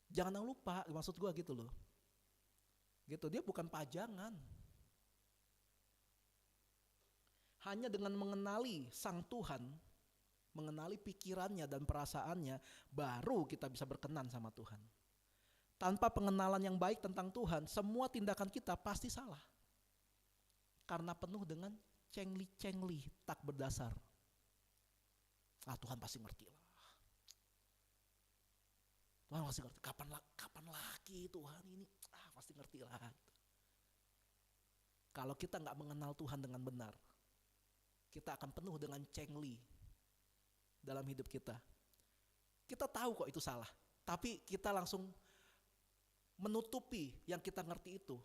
Jangan lupa, maksud gue gitu loh. Gitu, dia bukan pajangan. Hanya dengan mengenali Sang Tuhan, mengenali pikirannya dan perasaannya, baru kita bisa berkenan sama Tuhan. Tanpa pengenalan yang baik tentang Tuhan, semua tindakan kita pasti salah. Karena penuh dengan cengli-cengli tak berdasar. Tuhan pasti ngerti lah. Tuhan pasti ngerti. Kapan lagi Tuhan ini? Pasti ngerti lah. Kalau kita nggak mengenal Tuhan dengan benar, kita akan penuh dengan cengli dalam hidup kita. Kita tahu kok itu salah, tapi kita langsung menutupi yang kita ngerti itu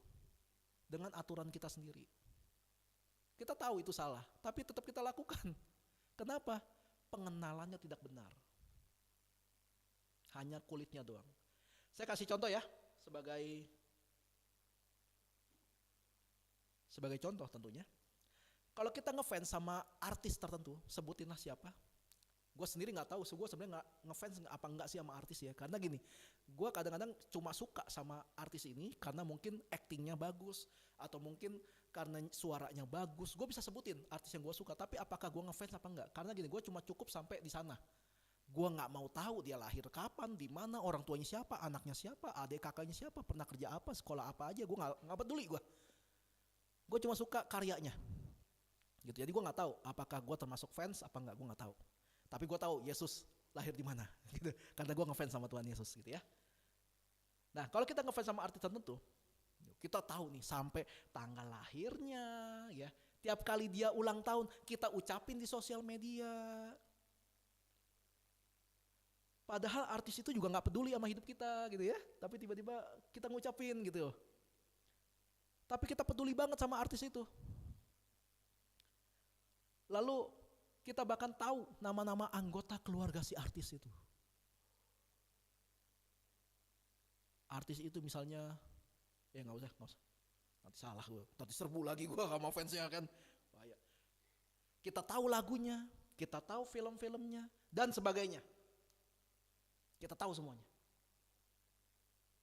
dengan aturan kita sendiri. Kita tahu itu salah, tapi tetap kita lakukan. Kenapa? Pengenalannya tidak benar. Hanya kulitnya doang. Saya kasih contoh ya, sebagai contoh tentunya. Kalau kita ngefans sama artis tertentu, sebutinlah siapa. Gue sendiri nggak tahu, gue sebenarnya nggak ngefans apa enggak sih sama artis ya. Karena gini, gue kadang-kadang cuma suka sama artis ini karena mungkin actingnya bagus, atau mungkin karena suaranya bagus. Gue bisa sebutin artis yang gue suka, tapi apakah gue ngefans apa enggak? Karena gini, gue cuma cukup sampai di sana. Gue nggak mau tahu dia lahir kapan, di mana, orang tuanya siapa, anaknya siapa, adik kakaknya siapa, pernah kerja apa, sekolah apa aja. Gue nggak peduli gue. Gue cuma suka karyanya. Gitu. Jadi gue nggak tahu apakah gue termasuk fans apa enggak, gue nggak tahu. Tapi gue tahu Yesus lahir di mana, gitu. Karena gue ngefans sama Tuhan Yesus, gitu ya. Nah, kalau kita ngefans sama artis tertentu, kita tahu nih sampai tanggal lahirnya, ya. Tiap kali dia ulang tahun, kita ucapin di sosial media. Padahal artis itu juga nggak peduli sama hidup kita, gitu ya. Tapi tiba-tiba kita ngucapin, gitu. Tapi kita peduli banget sama artis itu. Lalu kita bahkan tahu nama-nama anggota keluarga si artis itu. Artis itu misalnya, nggak usah. Nanti salah gue, nanti serbu lagi gue sama fansnya kan. Bahaya. Kita tahu lagunya, kita tahu film-filmnya, dan sebagainya. Kita tahu semuanya.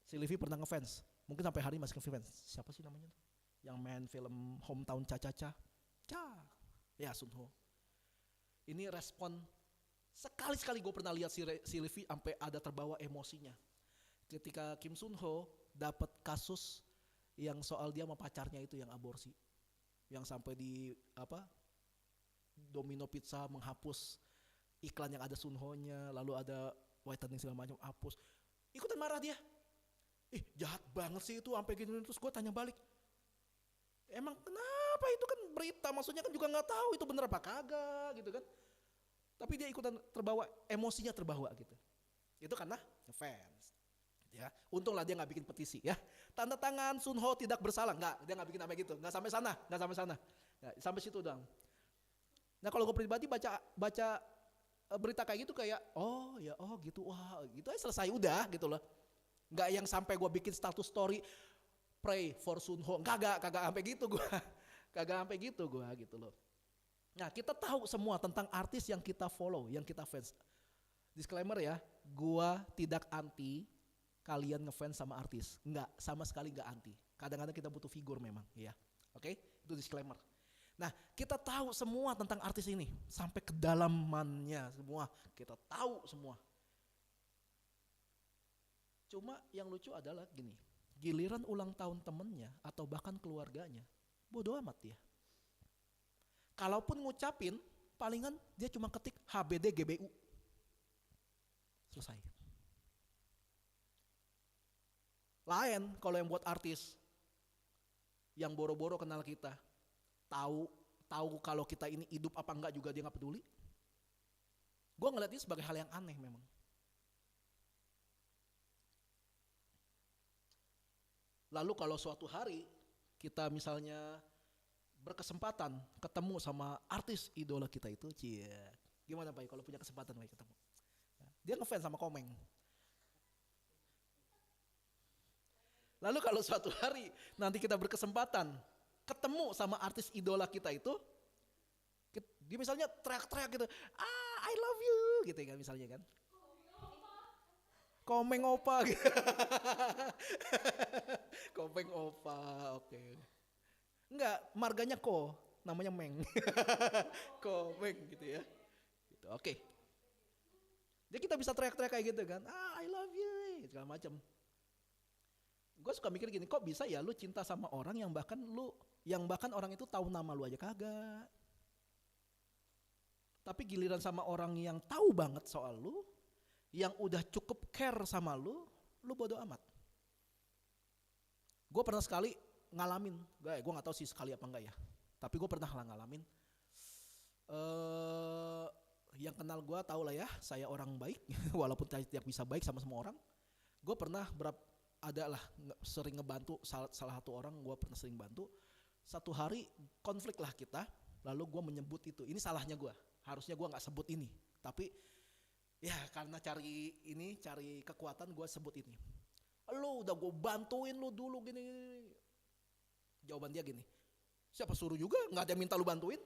Si Livi pernah ngefans, mungkin sampai hari masih ngefans. Siapa sih namanya? Yang main film Hometown Cha-Cha-Cha. Ya, Sun Ho. Ini respon, sekali-sekali gue pernah lihat si Livi sampai ada terbawa emosinya. Ketika Kim Sun Ho dapat kasus yang soal dia sama pacarnya itu yang aborsi. Yang sampai di Domino Pizza menghapus iklan yang ada Sun Ho-nya, lalu ada whitening segala macam, hapus. Ikutan marah dia. Jahat banget sih itu sampai gitu. Terus gue tanya balik, emang kenapa, itu kan berita, maksudnya kan juga nggak tahu itu bener apa kagak gitu kan. Tapi dia ikutan terbawa, emosinya terbawa gitu. Itu karena fans. Ya, untunglah dia nggak bikin petisi ya. Tanda tangan Sun Ho tidak bersalah, dia nggak bikin apa gitu, nggak sampai sana. Nggak, sampai situ doang. Nah kalau gue pribadi baca berita kayak gitu kayak, gitu, wah gitu aja selesai udah gitu loh. Nggak yang sampai gue bikin status story pray for Sun Ho, kagak sampai gitu gue. Kagak sampai gitu gue gitu loh. Nah kita tahu semua tentang artis yang kita follow, yang kita fans. Disclaimer ya, gue tidak anti kalian ngefans sama artis. Enggak, sama sekali enggak anti. Kadang-kadang kita butuh figur memang, ya. Oke? Itu disclaimer. Nah, kita tahu semua tentang artis ini, sampai kedalamannya semua. Kita tahu semua. Cuma yang lucu adalah gini, Giliran ulang tahun temennya atau bahkan keluarganya, bodo amat dia. Kalaupun ngucapin, palingan dia cuma ketik HBD GBU. Selesai. Lain kalau yang buat artis, yang boro-boro kenal kita, tahu tahu kalau kita ini hidup apa enggak juga dia nggak peduli. Gue ngeliat ini sebagai hal yang aneh memang. Lalu kalau suatu hari kita misalnya berkesempatan ketemu sama artis idola kita itu, gimana Pak kalau punya kesempatan Pak ketemu? Dia ngefans sama Komeng. Lalu kalau suatu hari nanti kita berkesempatan ketemu sama artis idola kita itu, dia misalnya teriak-teriak gitu, I love you, gitu kan misalnya kan. Komeng opa gitu. Komeng opa, oke. Enggak, marganya namanya Meng. Komeng gitu ya. Gitu, oke. Jadi kita bisa teriak-teriak kayak gitu kan, I love you, segala macam. Gue suka mikir gini, kok bisa ya lu cinta sama orang yang bahkan orang itu tahu nama lu aja kagak. Tapi giliran sama orang yang tahu banget soal lu, yang udah cukup care sama lu bodo amat. Gue pernah sekali ngalamin, gue gak tahu sih sekali apa enggak ya, tapi gue pernah lah ngalamin. Yang kenal gue tau lah ya, saya orang baik, walaupun tidak bisa baik sama semua orang. Gue pernah sering ngebantu salah satu orang, gue pernah sering bantu. Satu hari konflik lah kita, lalu gue menyebut itu, ini salahnya gue, harusnya gue nggak sebut ini, tapi ya karena cari kekuatan gue sebut ini. Lu udah gue bantuin lu dulu gini. Jawaban dia gini, siapa suruh juga, nggak ada yang minta lu bantuin.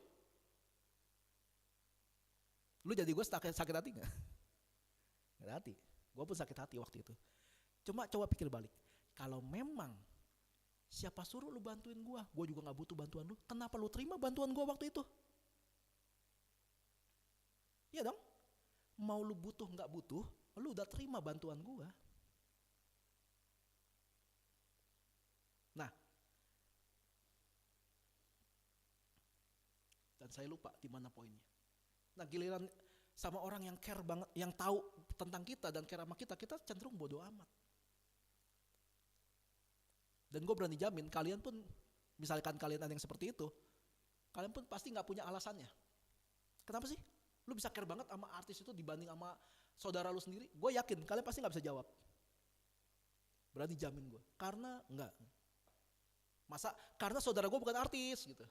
Lu jadi gue sakit hati nggak? Sakit hati, gue pun sakit hati waktu itu. Cuma coba pikir balik, kalau memang siapa suruh lu bantuin gue juga nggak butuh bantuan lu, kenapa lu terima bantuan gue waktu itu? Iya dong, mau lu butuh nggak butuh, lu udah terima bantuan gue. Nah, dan saya lupa di mana poinnya. Nah, giliran sama orang yang care banget, yang tahu tentang kita dan care sama kita cenderung bodoh amat. Dan gue berani jamin kalian pun, misalkan kalian ada yang seperti itu, kalian pun pasti gak punya alasannya. Kenapa sih lu bisa care banget sama artis itu dibanding sama saudara lu sendiri? Gue yakin kalian pasti gak bisa jawab. Berani jamin gue, karena enggak. Masa karena saudara gue bukan artis gitu?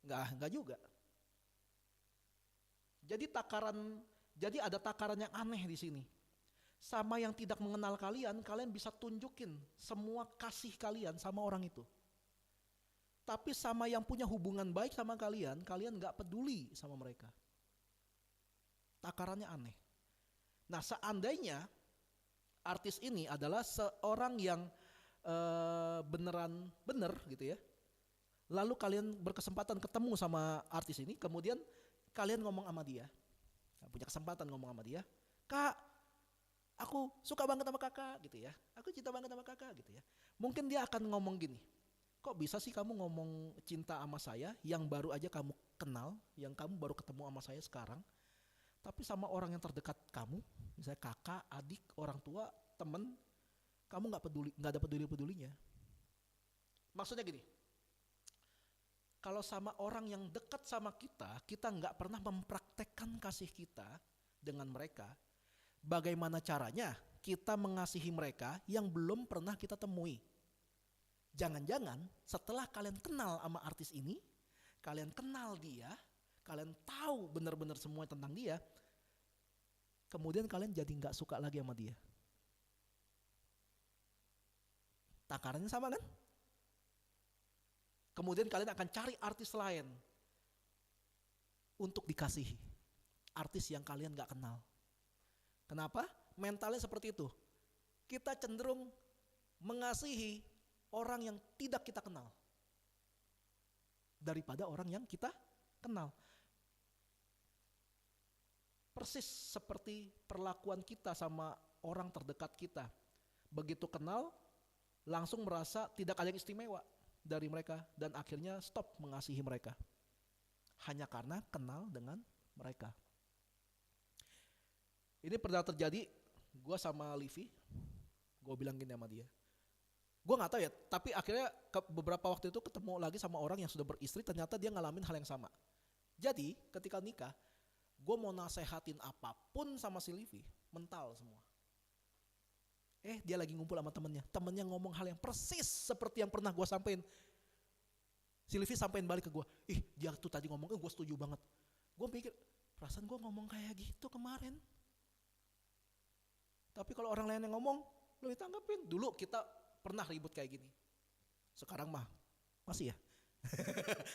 Enggak juga. Jadi ada takaran yang aneh di sini. Sama yang tidak mengenal kalian bisa tunjukin semua kasih kalian sama orang itu. Tapi sama yang punya hubungan baik sama kalian gak peduli sama mereka. Takarannya aneh. Nah, seandainya artis ini adalah seorang yang bener gitu ya. Lalu kalian berkesempatan ketemu sama artis ini, kemudian kalian ngomong sama dia. Punya kesempatan ngomong sama dia, Kak, aku suka banget sama kakak gitu ya, aku cinta banget sama kakak gitu ya. Mungkin dia akan ngomong gini, kok bisa sih kamu ngomong cinta sama saya yang baru aja kamu kenal, yang kamu baru ketemu sama saya sekarang, tapi sama orang yang terdekat kamu, misalnya kakak, adik, orang tua, temen, kamu gak ada peduli-pedulinya. Maksudnya gini, kalau sama orang yang dekat sama kita gak pernah mempraktekkan kasih kita dengan mereka. Bagaimana caranya kita mengasihi mereka yang belum pernah kita temui? Jangan-jangan setelah kalian kenal sama artis ini, kalian kenal dia, kalian tahu benar-benar semua tentang dia, kemudian kalian jadi gak suka lagi sama dia. Takarannya sama kan? Kemudian kalian akan cari artis lain untuk dikasihi. Artis yang kalian gak kenal. Kenapa? Mentalnya seperti itu. Kita cenderung mengasihi orang yang tidak kita kenal daripada orang yang kita kenal. Persis seperti perlakuan kita sama orang terdekat kita. Begitu kenal, langsung merasa tidak ada yang istimewa dari mereka dan akhirnya stop mengasihi mereka hanya karena kenal dengan mereka. Ini pernah terjadi, gue sama Livi, gue bilang gini sama dia, gue nggak tahu ya, tapi akhirnya beberapa waktu itu ketemu lagi sama orang yang sudah beristri, ternyata dia ngalamin hal yang sama. Jadi ketika nikah, gue mau nasehatin apapun sama si Livi, mental semua. Dia lagi ngumpul sama temennya ngomong hal yang persis seperti yang pernah gue sampein. Si Livi sampein balik ke gue, dia tuh tadi ngomong, gue setuju banget. Gue pikir, perasaan gue ngomong kayak gitu kemarin. Tapi kalau orang lain yang ngomong, lo ditanggapin. Dulu kita pernah ribut kayak gini. Sekarang mah, masih ya?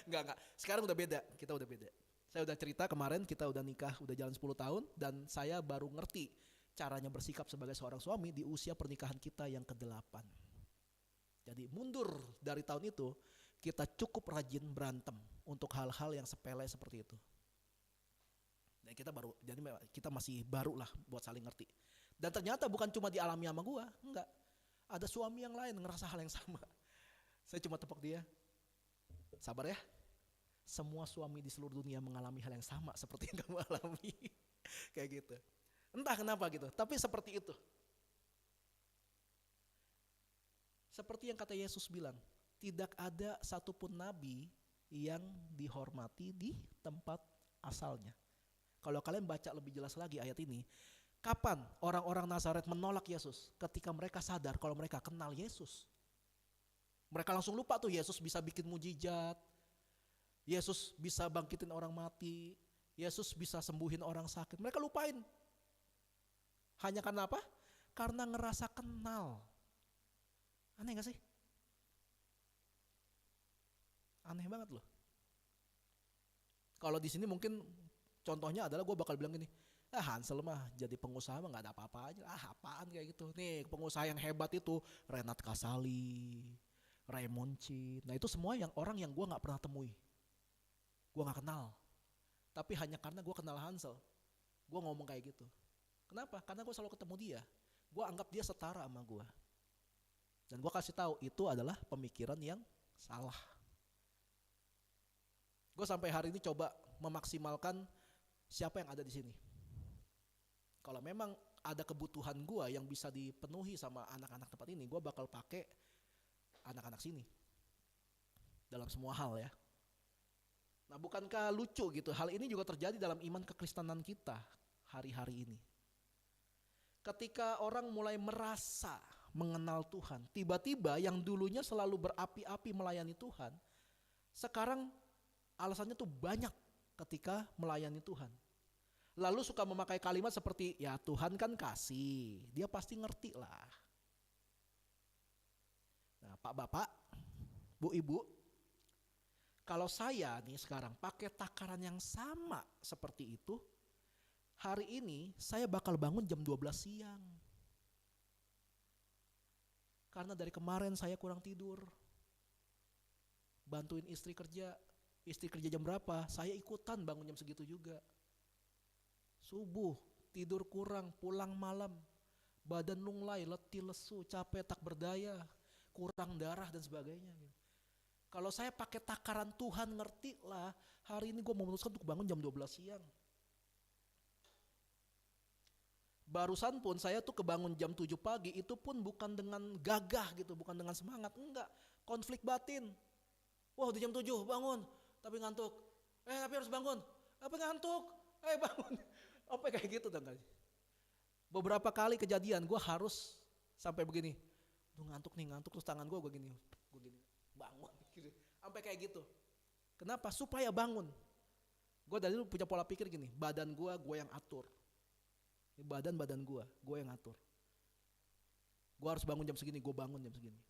Enggak. Sekarang udah beda, kita udah beda. Saya udah cerita kemarin, kita udah nikah, udah jalan 10 tahun. Dan saya baru ngerti caranya bersikap sebagai seorang suami di usia pernikahan kita yang ke-8. Jadi mundur dari tahun itu, kita cukup rajin berantem untuk hal-hal yang sepele seperti itu. Dan kita masih baru lah buat saling ngerti. Dan ternyata bukan cuma dialami sama gua, enggak. Ada suami yang lain ngerasa hal yang sama. Saya cuma tepuk dia. Sabar ya. Semua suami di seluruh dunia mengalami hal yang sama seperti yang kamu alami. Kayak gitu. Entah kenapa gitu, tapi seperti itu. Seperti yang kata Yesus bilang, tidak ada satupun nabi yang dihormati di tempat asalnya. Kalau kalian baca lebih jelas lagi ayat ini, kapan orang-orang Nazaret menolak Yesus? Ketika mereka sadar kalau mereka kenal Yesus. Mereka langsung lupa tuh Yesus bisa bikin mujizat, Yesus bisa bangkitin orang mati, Yesus bisa sembuhin orang sakit. Mereka lupain. Hanya karena apa? Karena ngerasa kenal. Aneh gak sih? Aneh banget loh. Kalau di sini mungkin contohnya adalah gue bakal bilang gini, Hansel mah jadi pengusaha mah gak ada apa-apa aja. Apaan kayak gitu. Nih pengusaha yang hebat itu Renat Kasali, Raymond Chin. Nah itu semua orang yang gue gak pernah temui. Gue gak kenal. Tapi hanya karena gue kenal Hansel, gue ngomong kayak gitu. Kenapa? Karena gue selalu ketemu dia. Gue anggap dia setara sama gue. Dan gue kasih tahu itu adalah pemikiran yang salah. Gue sampai hari ini coba memaksimalkan siapa yang ada di sini. Kalau memang ada kebutuhan gue yang bisa dipenuhi sama anak-anak tempat ini, gue bakal pakai anak-anak sini dalam semua hal ya. Nah bukankah lucu gitu, hal ini juga terjadi dalam iman kekristenan kita hari-hari ini. Ketika orang mulai merasa mengenal Tuhan, tiba-tiba yang dulunya selalu berapi-api melayani Tuhan, sekarang alasannya tuh banyak ketika melayani Tuhan. Lalu suka memakai kalimat seperti, ya Tuhan kan kasih, dia pasti ngerti lah. Nah Pak Bapak, Bu Ibu, kalau saya nih sekarang pakai takaran yang sama seperti itu, hari ini saya bakal bangun jam 12 siang. Karena dari kemarin saya kurang tidur. Bantuin istri kerja jam berapa, saya ikutan bangun jam segitu juga. Subuh, tidur kurang, pulang malam, badan lunglai, letih lesu, capek tak berdaya, kurang darah dan sebagainya. Kalau saya pakai takaran Tuhan ngerti lah, hari ini gue memutuskan untuk bangun jam 12 siang. Barusan pun saya tuh kebangun jam 7 pagi, itu pun bukan dengan gagah gitu, bukan dengan semangat, enggak. Konflik batin. Wah udah jam 7 bangun, tapi ngantuk. Tapi harus bangun, tapi ngantuk. Bangun. Apa kayak gitu dong. Beberapa kali kejadian gue harus sampai begini. Ngantuk terus tangan gue gini. Bangun gitu. Sampai kayak gitu. Kenapa? Supaya bangun. Gue dari dulu punya pola pikir gini, badan gue yang atur. Badan gue yang atur. Gue harus bangun jam segini, gue bangun jam segini.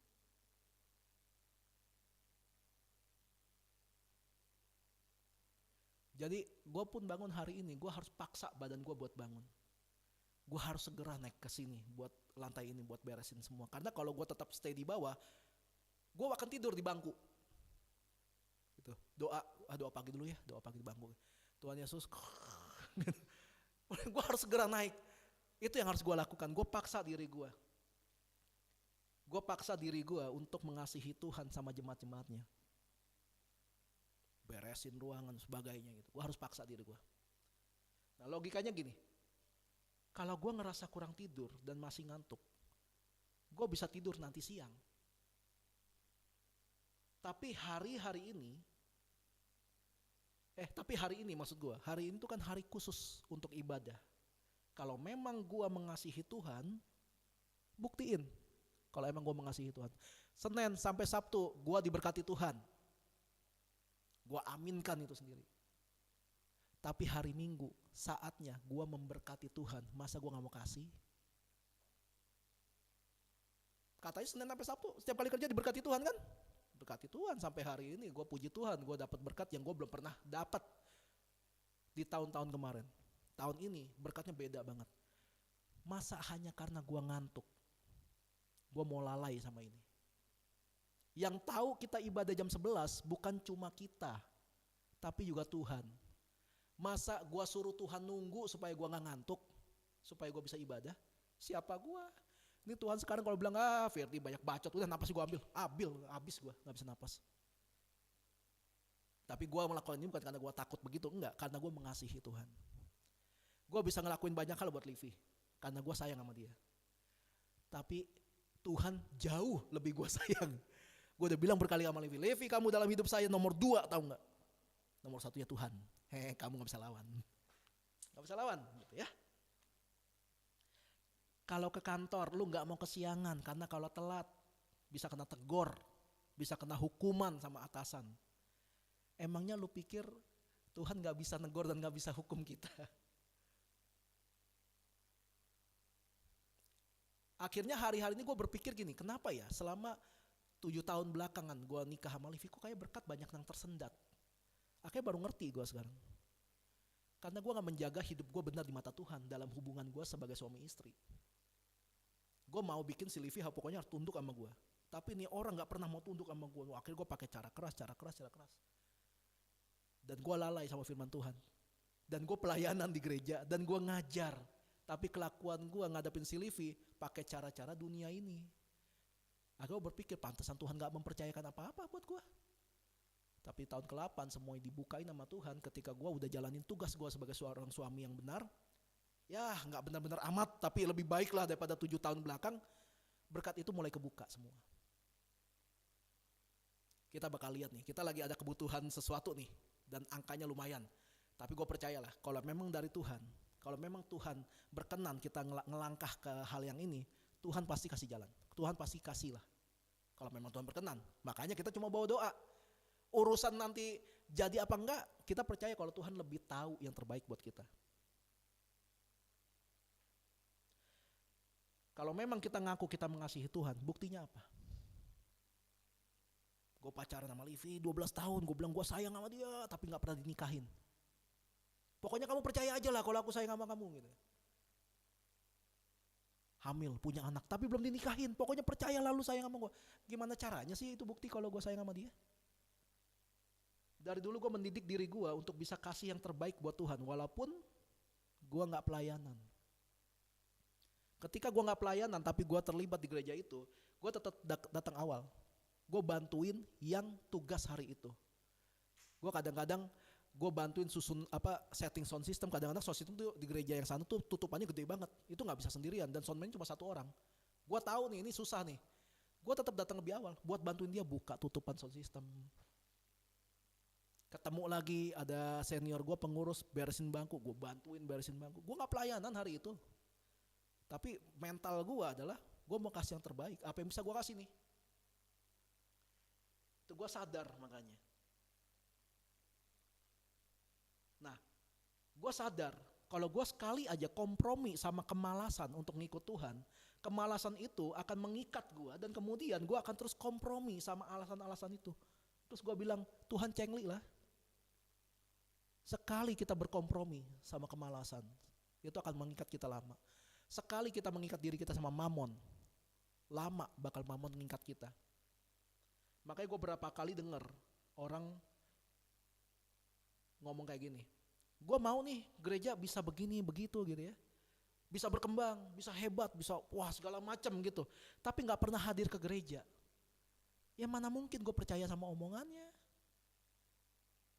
Jadi gue pun bangun hari ini, gue harus paksa badan gue buat bangun. Gue harus segera naik ke sini buat lantai ini, buat beresin semua. Karena kalau gue tetap stay di bawah, gue akan tidur di bangku. Gitu. Doa pagi dulu ya, doa pagi di bangku. Tuhan Yesus, gue harus segera naik. Itu yang harus gue lakukan, gue paksa diri gue. Gue paksa diri gue untuk mengasihi Tuhan sama jemaat-jemaatnya, beresin ruangan sebagainya gitu. Gue harus paksa diri gue. Nah logikanya gini, kalau gue ngerasa kurang tidur dan masih ngantuk, gue bisa tidur nanti siang. Tapi hari ini maksud gue, hari ini tuh kan hari khusus untuk ibadah. Kalau memang gue mengasihi Tuhan, buktiin. Kalau emang gue mengasihi Tuhan, Senin sampai Sabtu gue diberkati Tuhan, gue aminkan itu sendiri. Tapi hari Minggu saatnya gue memberkati Tuhan, masa gue gak mau kasih? Katanya Senin sampai Sabtu setiap kali kerja diberkati Tuhan kan? Berkati Tuhan. Sampai hari ini gue puji Tuhan, gue dapat berkat yang gue belum pernah dapat di tahun-tahun kemarin. Tahun ini berkatnya beda banget. Masa hanya karena gue ngantuk gue mau lalai sama ini? Yang tahu kita ibadah jam 11 bukan cuma kita, tapi juga Tuhan. Masa gue suruh Tuhan nunggu supaya gue gak ngantuk, supaya gue bisa ibadah? Siapa gue? Ini Tuhan sekarang kalau bilang, Firdi banyak bacot, udah napas gue habis gue, gak bisa napas. Tapi gue melakukan ini bukan karena gue takut begitu, enggak, karena gue mengasihi Tuhan. Gue bisa ngelakuin banyak hal buat Livi, karena gue sayang sama dia. Tapi Tuhan jauh lebih gue sayang. Gue udah bilang berkali sama Livi, kamu dalam hidup saya nomor 2, tahu gak? Nomor 1 ya Tuhan. Kamu gak bisa lawan. Gak bisa lawan gitu ya. Kalau ke kantor lu gak mau kesiangan, karena kalau telat bisa kena tegur, bisa kena hukuman sama atasan. Emangnya lu pikir Tuhan gak bisa negor dan gak bisa hukum kita? Akhirnya hari-hari ini gue berpikir gini, kenapa ya selama 7 tahun belakangan gue nikah sama Livi, kok kayak berkat banyak yang tersendat. Akhirnya baru ngerti gue sekarang. Karena gue gak menjaga hidup gue benar di mata Tuhan dalam hubungan gue sebagai suami istri. Gue mau bikin si Livi pokoknya harus tunduk sama gue. Tapi ini orang gak pernah mau tunduk sama gue. Akhirnya gue pakai cara keras. Dan gue lalai sama firman Tuhan. Dan gue pelayanan di gereja. Dan gue ngajar. Tapi kelakuan gue ngadepin si Livi pakai cara-cara dunia ini. Akhirnya gue berpikir pantesan Tuhan gak mempercayakan apa-apa buat gue. Tapi tahun ke-8 semuanya dibukain sama Tuhan ketika gue udah jalanin tugas gue sebagai seorang suami yang benar. Ya gak benar-benar amat, tapi lebih baik lah daripada 7 tahun belakang. Berkat itu mulai kebuka semua. Kita bakal lihat nih, kita lagi ada kebutuhan sesuatu nih. Dan angkanya lumayan. Tapi gue percayalah, kalau memang dari Tuhan, kalau memang Tuhan berkenan kita ngelangkah ke hal yang ini, Tuhan pasti kasih jalan. Tuhan pasti kasih lah. Kalau memang Tuhan berkenan. Makanya kita cuma bawa doa. Urusan nanti jadi apa enggak, kita percaya kalau Tuhan lebih tahu yang terbaik buat kita. Kalau memang kita ngaku kita mengasihi Tuhan, buktinya apa? Gue pacaran sama Livi 12 tahun, gue bilang gue sayang sama dia, tapi gak pernah dinikahin. Pokoknya kamu percaya aja lah kalau aku sayang sama kamu gitu. Hamil, punya anak, tapi belum dinikahin. Pokoknya percaya lalu sayang sama gue. Gimana caranya sih itu bukti kalau gue sayang sama dia? Dari dulu gue mendidik diri gue untuk bisa kasih yang terbaik buat Tuhan, walaupun gue gak pelayanan. Ketika gue gak pelayanan tapi gue terlibat di gereja itu, gue tetap datang awal. Gue bantuin yang tugas hari itu. Gue kadang-kadang gue bantuin susun setting sound system. Kadang-kadang sound system tuh di gereja yang sana tuh tutupannya gede banget. Itu gak bisa sendirian dan soundman cuma 1 orang. Gue tahu nih ini susah nih. Gue tetap datang lebih awal buat bantuin dia buka tutupan sound system. Ketemu lagi ada senior gue pengurus beresin bangku, gue bantuin beresin bangku. Gue gak pelayanan hari itu. Tapi mental gue adalah gue mau kasih yang terbaik. Apa yang bisa gue kasih nih? Itu gue sadar makanya. Nah, gue sadar kalau gue sekali aja kompromi sama kemalasan untuk ngikut Tuhan, kemalasan itu akan mengikat gue dan kemudian gue akan terus kompromi sama alasan-alasan itu. Terus gue bilang, Tuhan cengli lah. Sekali kita berkompromi sama kemalasan, itu akan mengikat kita lama. Sekali kita mengikat diri kita sama mamon, lama bakal mamon mengikat kita. Makanya gue berapa kali denger orang ngomong kayak gini, gue mau nih gereja bisa begini begitu gitu ya, bisa berkembang, bisa hebat, bisa wah segala macam gitu. Tapi nggak pernah hadir ke gereja. Ya mana mungkin gue percaya sama omongannya.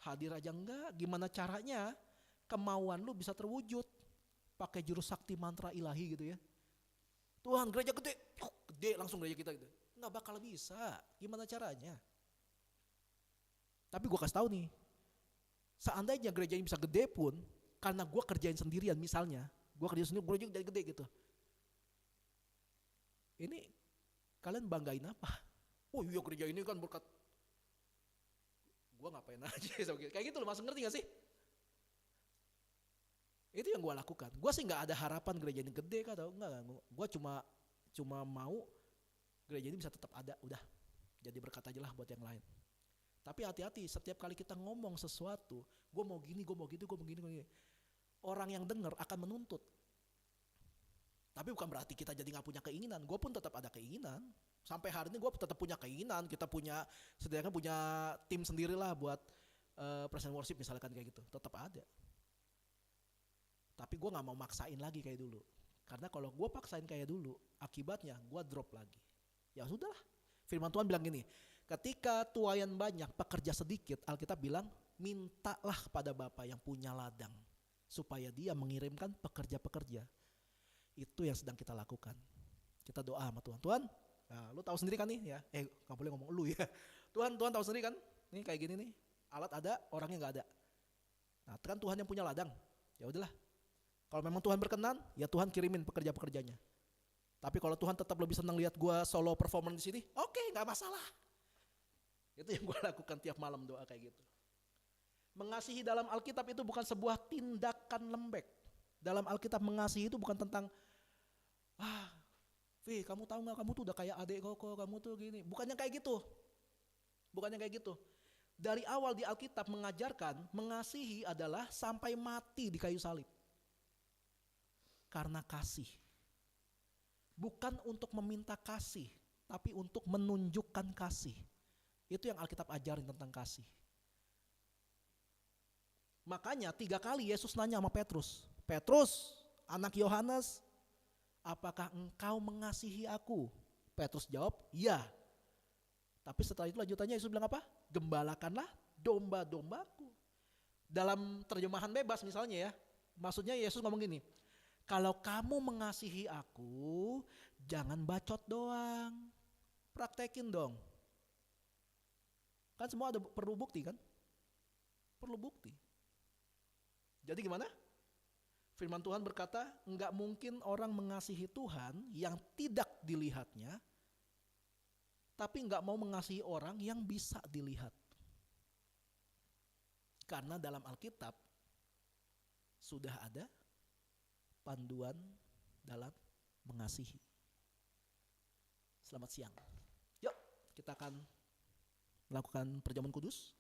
Hadir aja enggak, gimana caranya kemauan lu bisa terwujud. Pakai jurus sakti mantra ilahi gitu ya. Tuhan gereja gede, gede langsung gereja kita gitu. Nggak bakal bisa, gimana caranya. Tapi gue kasih tahu nih, seandainya gereja ini bisa gede pun, karena gue kerjain sendirian misalnya, gue kerjain sendiri, gereja jadi gede gitu. Ini kalian banggain apa? Oh iya gereja ini kan berkat, gue ngapain aja kayak gitu loh, masih ngerti gak sih? Itu yang gue lakukan. Gue sih nggak ada harapan gereja ini gede kan, atau enggak. Gue cuma mau gereja ini bisa tetap ada, udah jadi berkat aja lah buat yang lain. Tapi hati-hati, setiap kali kita ngomong sesuatu, gue mau gini, gue mau gitu, gue mau gini, orang yang dengar akan menuntut. Tapi bukan berarti kita jadi gak punya keinginan. Gue pun tetap ada keinginan. Sampai hari ini gue tetap punya keinginan. Kita punya, setidaknya punya tim sendiri lah buat present worship misalkan kayak gitu. Tetap ada. Tapi gue gak mau maksain lagi kayak dulu. Karena kalau gue paksain kayak dulu, akibatnya gue drop lagi. Ya sudahlah. Firman Tuhan bilang gini, ketika tuayan banyak, pekerja sedikit, Alkitab bilang, mintalah kepada Bapa yang punya ladang, supaya dia mengirimkan pekerja-pekerja. Itu yang sedang kita lakukan. Kita doa sama Tuhan. Tuhan, nah, lu tahu sendiri kan nih ya, gak boleh ngomong lu ya. Tuhan tahu sendiri kan, nih kayak gini nih, alat ada, orangnya gak ada. Nah kan Tuhan yang punya ladang, ya udahlah. Kalau memang Tuhan berkenan, ya Tuhan kirimin pekerja-pekerjanya. Tapi kalau Tuhan tetap lebih senang lihat gue solo performance di sini, oke, nggak masalah. Itu yang gue lakukan tiap malam doa kayak gitu. Mengasihi dalam Alkitab itu bukan sebuah tindakan lembek. Dalam Alkitab mengasihi itu bukan tentang, Vi, kamu tahu nggak, kamu tuh udah kayak adik koko, kamu tuh gini. Bukannya kayak gitu. Bukannya kayak gitu. Dari awal di Alkitab mengajarkan mengasihi adalah sampai mati di kayu salib. Karena kasih. Bukan untuk meminta kasih, tapi untuk menunjukkan kasih. Itu yang Alkitab ajarin tentang kasih. Makanya 3 kali Yesus nanya sama Petrus, Petrus, anak Yohanes, apakah engkau mengasihi aku? Petrus jawab, iya. Tapi setelah itu lanjutannya Yesus bilang apa? Gembalakanlah domba-dombaku. Dalam terjemahan bebas misalnya ya, maksudnya Yesus ngomong gini, kalau kamu mengasihi aku, jangan bacot doang. Praktekin dong. Kan semua ada perlu bukti kan? Perlu bukti. Jadi gimana? Firman Tuhan berkata, enggak mungkin orang mengasihi Tuhan yang tidak dilihatnya, tapi enggak mau mengasihi orang yang bisa dilihat. Karena dalam Alkitab sudah ada panduan dalam mengasihi. Selamat siang. Yuk, kita akan melakukan perjamuan kudus.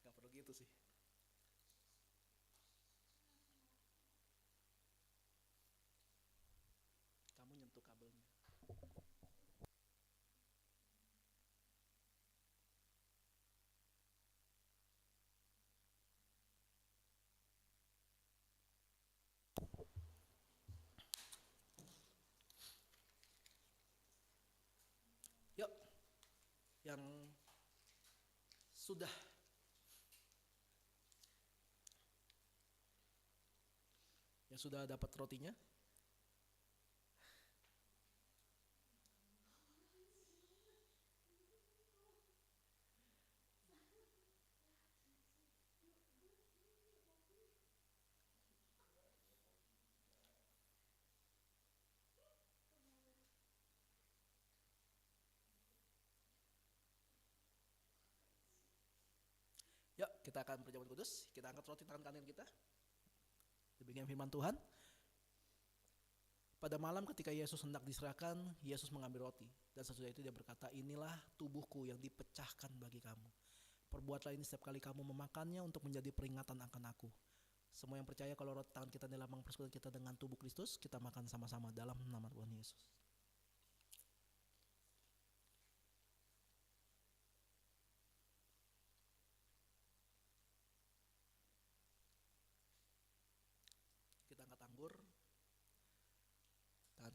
Gak perlu gitu sih. Kamu nyentuh kabelnya. Yuk, yang sudah dapat rotinya, yuk kita akan perjamuan kudus. Kita angkat roti tangan kanan kita. Demikian firman Tuhan. Pada malam ketika Yesus hendak diserahkan, Yesus mengambil roti. Dan sesudah itu dia berkata, inilah tubuhku yang dipecahkan bagi kamu. Perbuatlah ini setiap kali kamu memakannya untuk menjadi peringatan akan aku. Semua yang percaya kalau roti tangan kita adalah mempersekutukan kita dengan tubuh Kristus, kita makan sama-sama dalam nama Tuhan Yesus.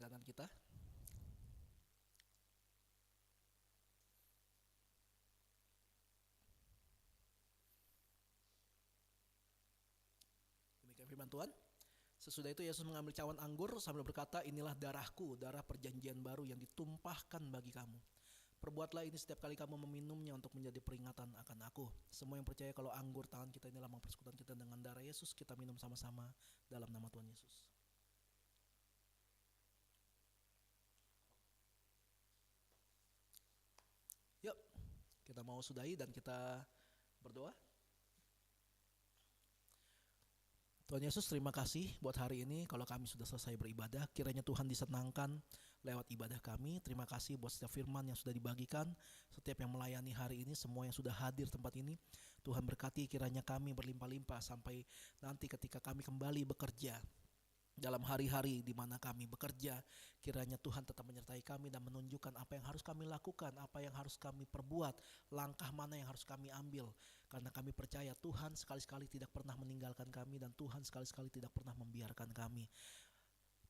kanan kita. Demikian firman Tuhan. Sesudah itu Yesus mengambil cawan anggur sambil berkata, inilah darahku, darah perjanjian baru yang ditumpahkan bagi kamu. Perbuatlah ini setiap kali kamu meminumnya untuk menjadi peringatan akan aku. Semua yang percaya kalau anggur tangan kita ini lambang persekutuan kita dengan darah Yesus, kita minum sama-sama dalam nama Tuhan Yesus. Yuk, kita mau sudahi dan kita berdoa. Tuhan Yesus, terima kasih buat hari ini. Kalau kami sudah selesai beribadah, kiranya Tuhan disenangkan lewat ibadah kami. Terima kasih buat setiap firman yang sudah dibagikan, setiap yang melayani hari ini, semua yang sudah hadir tempat ini. Tuhan berkati kiranya kami berlimpah-limpah sampai nanti ketika kami kembali bekerja. Dalam hari-hari di mana kami bekerja, kiranya Tuhan tetap menyertai kami dan menunjukkan apa yang harus kami lakukan, apa yang harus kami perbuat, langkah mana yang harus kami ambil. Karena kami percaya Tuhan sekali-sekali tidak pernah meninggalkan kami dan Tuhan sekali-sekali tidak pernah membiarkan kami.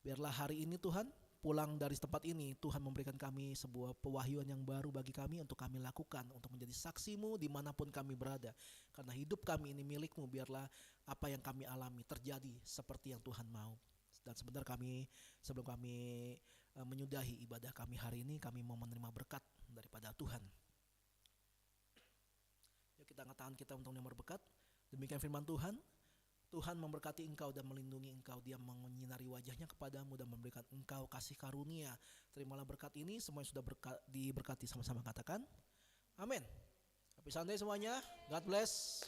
Biarlah hari ini Tuhan, pulang dari tempat ini, Tuhan memberikan kami sebuah pewahyuan yang baru bagi kami untuk kami lakukan, untuk menjadi saksi-Mu dimanapun kami berada. Karena hidup kami ini milik-Mu, biarlah apa yang kami alami terjadi seperti yang Tuhan mau. Dan sebentar sebelum kami menyudahi ibadah kami hari ini, kami mau menerima berkat daripada Tuhan. Yuk kita angkat tangan kita untuk menerima berkat. Demikian firman Tuhan. Tuhan memberkati engkau dan melindungi engkau. Dia menyinari wajahnya kepadamu dan memberikan engkau kasih karunia. Terimalah berkat ini, semua yang sudah diberkati sama-sama katakan amin. Happy Sunday semuanya. God bless.